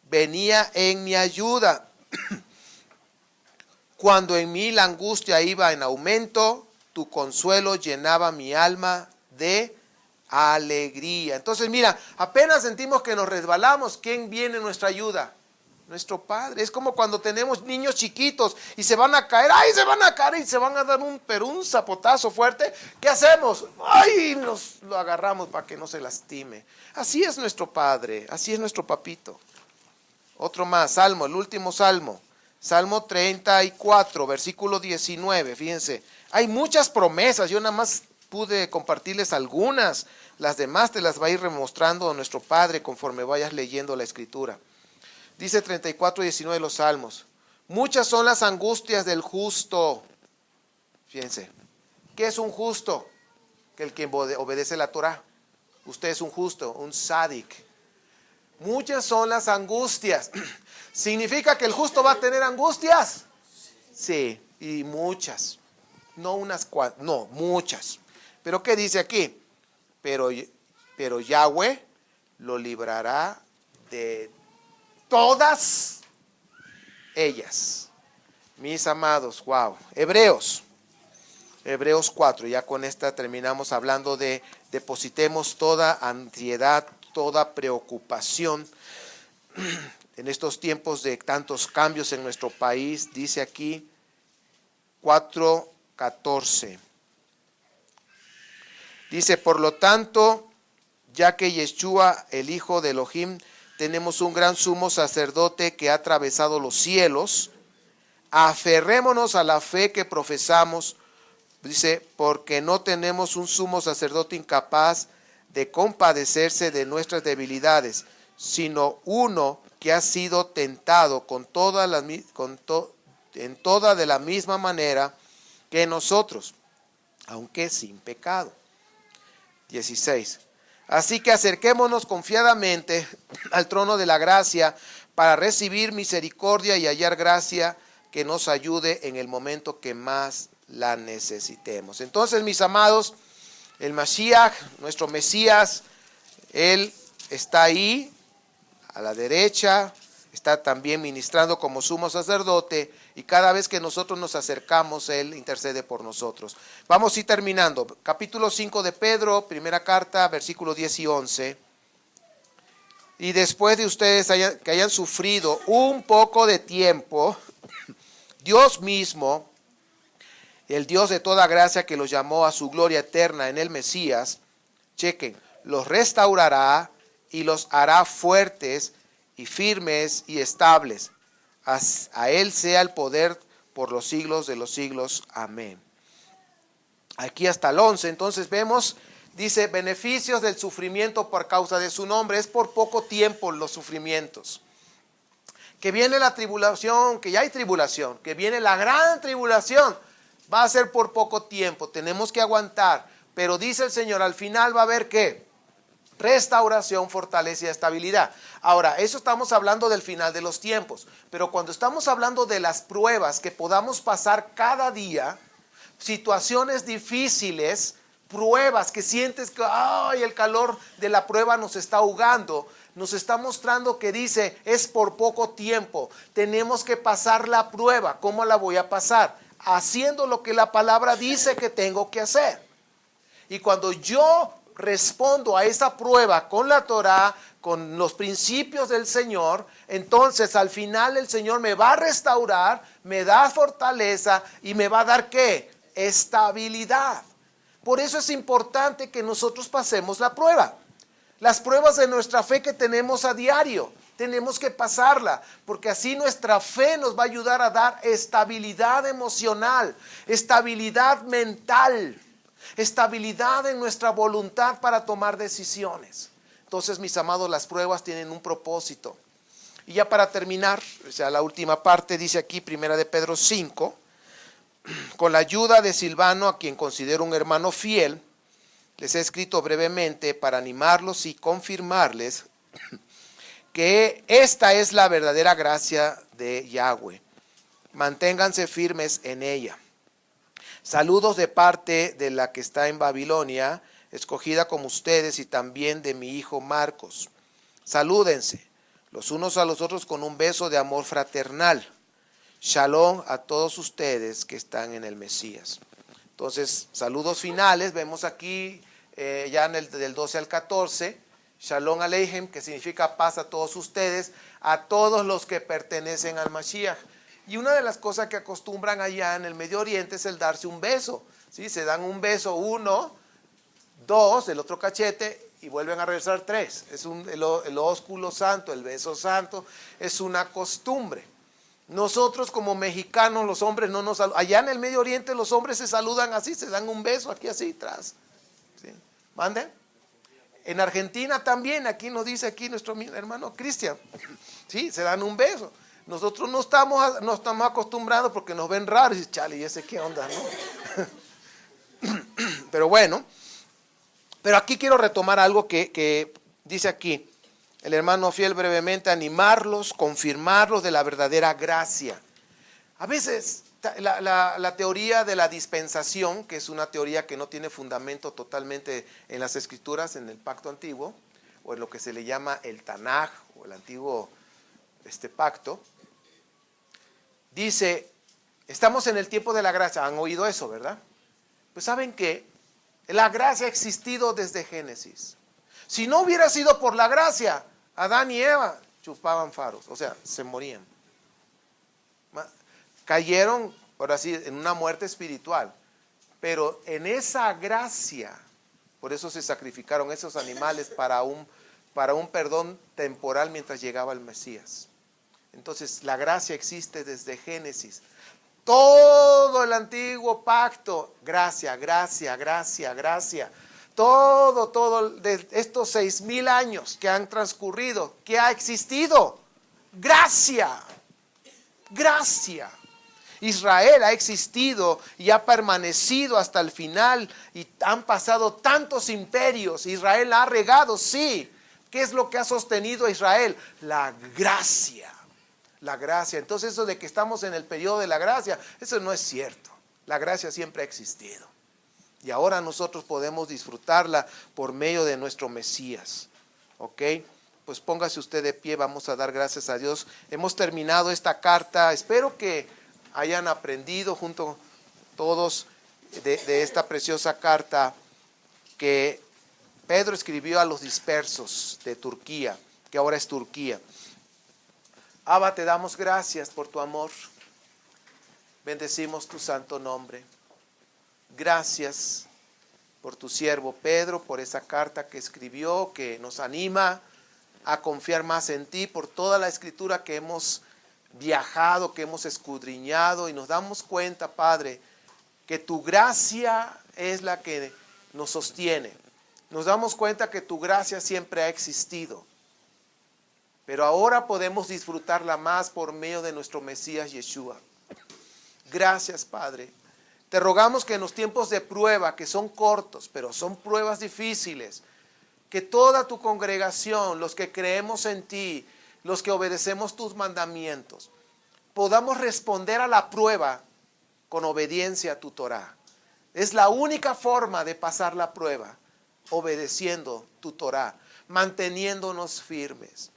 venía en mi ayuda. Cuando en mí la angustia iba en aumento, tu consuelo llenaba mi alma de alegría. Entonces mira, apenas sentimos que nos resbalamos, ¿quién viene en nuestra ayuda? Nuestro Padre. Es como cuando tenemos niños chiquitos y se van a caer, ¡ay! Se van a caer y se van a dar un zapotazo fuerte. ¿Qué hacemos? ¡Ay! Lo agarramos para que no se lastime. Así es nuestro Padre, así es nuestro papito. Otro más, Salmo, el último Salmo. Salmo 34, versículo 19, fíjense. Hay muchas promesas, yo nada más pude compartirles algunas. Las demás te las va a ir remostrando nuestro Padre conforme vayas leyendo la Escritura. Dice 34:19 de los Salmos. Muchas son las angustias del justo. Fíjense. ¿Qué es un justo? Que el que obedece la Torah. Usted es un justo, un sádic. Muchas son las angustias. ¿Significa que el justo va a tener angustias? Sí, y muchas. No unas cuantas, no, muchas. ¿Pero qué dice aquí? Pero Yahweh lo librará de todas ellas. Mis amados, wow. Hebreos 4, ya con esta terminamos hablando de depositemos toda ansiedad, toda preocupación en estos tiempos de tantos cambios en nuestro país. Dice aquí 4:14. Dice, por lo tanto, ya que Yeshua, el Hijo de Elohim, tenemos un gran sumo sacerdote que ha atravesado los cielos, aferrémonos a la fe que profesamos. Dice, porque no tenemos un sumo sacerdote incapaz de compadecerse de nuestras debilidades, sino uno que ha sido tentado en toda de la misma manera que nosotros, aunque sin pecado. 16. Así que acerquémonos confiadamente al trono de la gracia para recibir misericordia y hallar gracia que nos ayude en el momento que más la necesitemos. Entonces, mis amados, el Mashiach, nuestro Mesías, Él está ahí a la derecha, está también ministrando como sumo sacerdote, y cada vez que nosotros nos acercamos, Él intercede por nosotros. Vamos a ir terminando. Capítulo 5 de Pedro, primera carta, versículos 10 y 11. Y después de ustedes que hayan sufrido un poco de tiempo, Dios mismo, el Dios de toda gracia que los llamó a su gloria eterna en el Mesías, chequen, los restaurará y los hará fuertes y firmes y estables. A Él sea el poder por los siglos de los siglos. Amén. Aquí hasta el 11, entonces vemos, dice, beneficios del sufrimiento por causa de su nombre. Es por poco tiempo los sufrimientos. Que viene la tribulación, que ya hay tribulación, que viene la gran tribulación, va a ser por poco tiempo, tenemos que aguantar, pero dice el Señor, al final va a haber ¿qué? Restauración, fortaleza y estabilidad. Ahora, eso estamos hablando del final de los tiempos, pero cuando estamos hablando de las pruebas que podamos pasar cada día, situaciones difíciles, pruebas que sientes que ¡ay! El calor de la prueba nos está ahogando, nos está mostrando que dice, es por poco tiempo, tenemos que pasar la prueba. ¿Cómo la voy a pasar? Haciendo lo que la palabra dice que tengo que hacer. Y cuando yo respondo a esa prueba con la Torah, con los principios del Señor, entonces al final el Señor me va a restaurar, me da fortaleza y me va a dar ¿qué? Estabilidad. Por eso es importante que nosotros pasemos la prueba. Las pruebas de nuestra fe que tenemos a diario, tenemos que pasarla, porque así nuestra fe nos va a ayudar a dar estabilidad emocional, estabilidad mental, estabilidad en nuestra voluntad para tomar decisiones. Entonces, mis amados, las pruebas tienen un propósito. Y ya para terminar, o sea, la última parte dice aquí, primera de Pedro 5, con la ayuda de Silvano, a quien considero un hermano fiel, les he escrito brevemente para animarlos y confirmarles que esta es la verdadera gracia de Yahweh. Manténganse firmes en ella. Saludos de parte de la que está en Babilonia, escogida como ustedes, y también de mi hijo Marcos. Salúdense los unos a los otros con un beso de amor fraternal. Shalom a todos ustedes que están en el Mesías. Entonces, saludos finales, vemos aquí ya en del 12 al 14, Shalom Aleichem, que significa paz a todos ustedes, a todos los que pertenecen al Mashiach. Y una de las cosas que acostumbran allá en el Medio Oriente es el darse un beso, ¿sí? Se dan un beso, 1, 2, el otro cachete, y vuelven a regresar 3. Es el ósculo santo, el beso santo, es una costumbre. Nosotros como mexicanos, los hombres no nos saludan. Allá en el Medio Oriente los hombres se saludan así, se dan un beso aquí así atrás. ¿Sí? ¿Manden? En Argentina también, aquí nos dice aquí nuestro hermano Cristian, ¿sí? Se dan un beso. Nosotros no estamos acostumbrados porque nos ven raros y chale, ¿y ese qué onda, no? Pero bueno, pero aquí quiero retomar algo que dice aquí el hermano fiel brevemente, animarlos, confirmarlos de la verdadera gracia. A veces la teoría de la dispensación, que es una teoría que no tiene fundamento totalmente en las escrituras, en el pacto antiguo, o en lo que se le llama el Tanaj, o el antiguo pacto, dice, estamos en el tiempo de la gracia. ¿Han oído eso, verdad? Pues ¿saben qué? La gracia ha existido desde Génesis. Si no hubiera sido por la gracia, Adán y Eva chupaban faros, o sea, se morían. Cayeron, ahora sí, en una muerte espiritual. Pero en esa gracia, por eso se sacrificaron esos animales para un perdón temporal mientras llegaba el Mesías. Entonces, la gracia existe desde Génesis. Todo el antiguo pacto, gracia, gracia, gracia, gracia. Todo de estos 6,000 años que han transcurrido, que ha existido. Gracia, gracia. Israel ha existido y ha permanecido hasta el final y han pasado tantos imperios. Israel ha regado, sí. ¿Qué es lo que ha sostenido a Israel? La gracia. La gracia. Entonces eso de que estamos en el periodo de la gracia, eso no es cierto. La gracia siempre ha existido. Y ahora nosotros podemos disfrutarla por medio de nuestro Mesías. ¿Ok? Pues póngase usted de pie, vamos a dar gracias a Dios. Hemos terminado esta carta. Espero que hayan aprendido junto todos de esta preciosa carta que Pedro escribió a los dispersos de Turquía, que ahora es Turquía. Abba, te damos gracias por tu amor. Bendecimos tu santo nombre. Gracias por tu siervo Pedro, por esa carta que escribió, que nos anima a confiar más en ti, por toda la escritura que hemos viajado, que hemos escudriñado, y nos damos cuenta, Padre, que tu gracia es la que nos sostiene. Nos damos cuenta que tu gracia siempre ha existido, pero ahora podemos disfrutarla más por medio de nuestro Mesías Yeshua. Gracias, Padre. Te rogamos que en los tiempos de prueba, que son cortos, pero son pruebas difíciles, que toda tu congregación, los que creemos en ti, los que obedecemos tus mandamientos, podamos responder a la prueba con obediencia a tu Torah. Es la única forma de pasar la prueba, obedeciendo tu Torah, manteniéndonos firmes.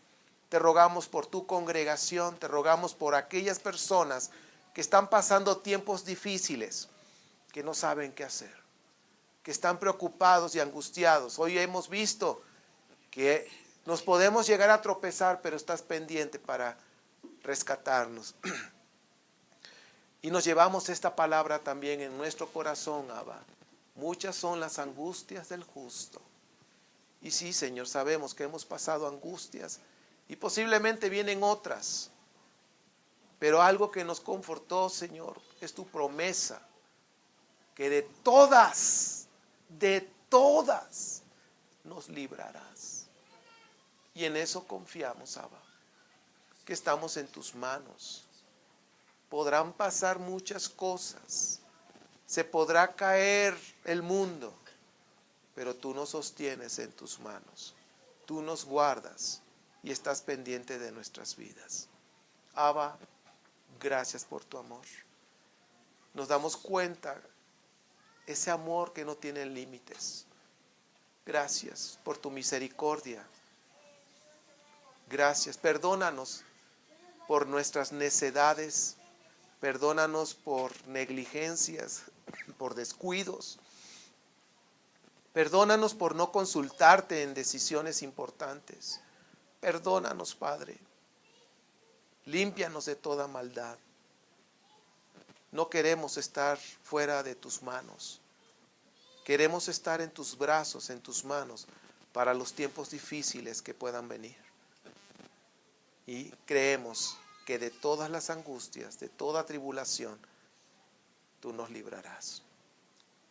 Te rogamos por tu congregación, te rogamos por aquellas personas que están pasando tiempos difíciles, que no saben qué hacer, que están preocupados y angustiados. Hoy hemos visto que nos podemos llegar a tropezar, pero estás pendiente para rescatarnos. Y nos llevamos esta palabra también en nuestro corazón, Abba. Muchas son las angustias del justo. Y sí, Señor, sabemos que hemos pasado angustias y posiblemente vienen otras. Pero algo que nos confortó, Señor, es tu promesa, que de todas nos librarás. Y en eso confiamos, Abba, que estamos en tus manos. Podrán pasar muchas cosas, se podrá caer el mundo, pero tú nos sostienes en tus manos. Tú nos guardas y estás pendiente de nuestras vidas. Abba, gracias por tu amor. Nos damos cuenta, ese amor que no tiene límites. Gracias por tu misericordia. Gracias, perdónanos por nuestras necedades, perdónanos por negligencias, por descuidos. Perdónanos por no consultarte en decisiones importantes. Perdónanos, Padre. Límpianos de toda maldad. No queremos estar fuera de tus manos. Queremos estar en tus brazos, en tus manos, para los tiempos difíciles que puedan venir. Y creemos que de todas las angustias, de toda tribulación, tú nos librarás.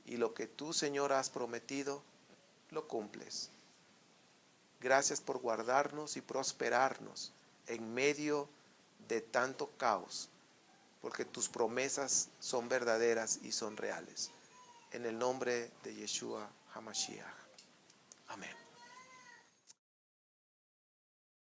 Y lo que tú, Señor, has prometido, lo cumples. Gracias por guardarnos y prosperarnos en medio de tanto caos, porque tus promesas son verdaderas y son reales. En el nombre de Yeshua HaMashiach. Amén.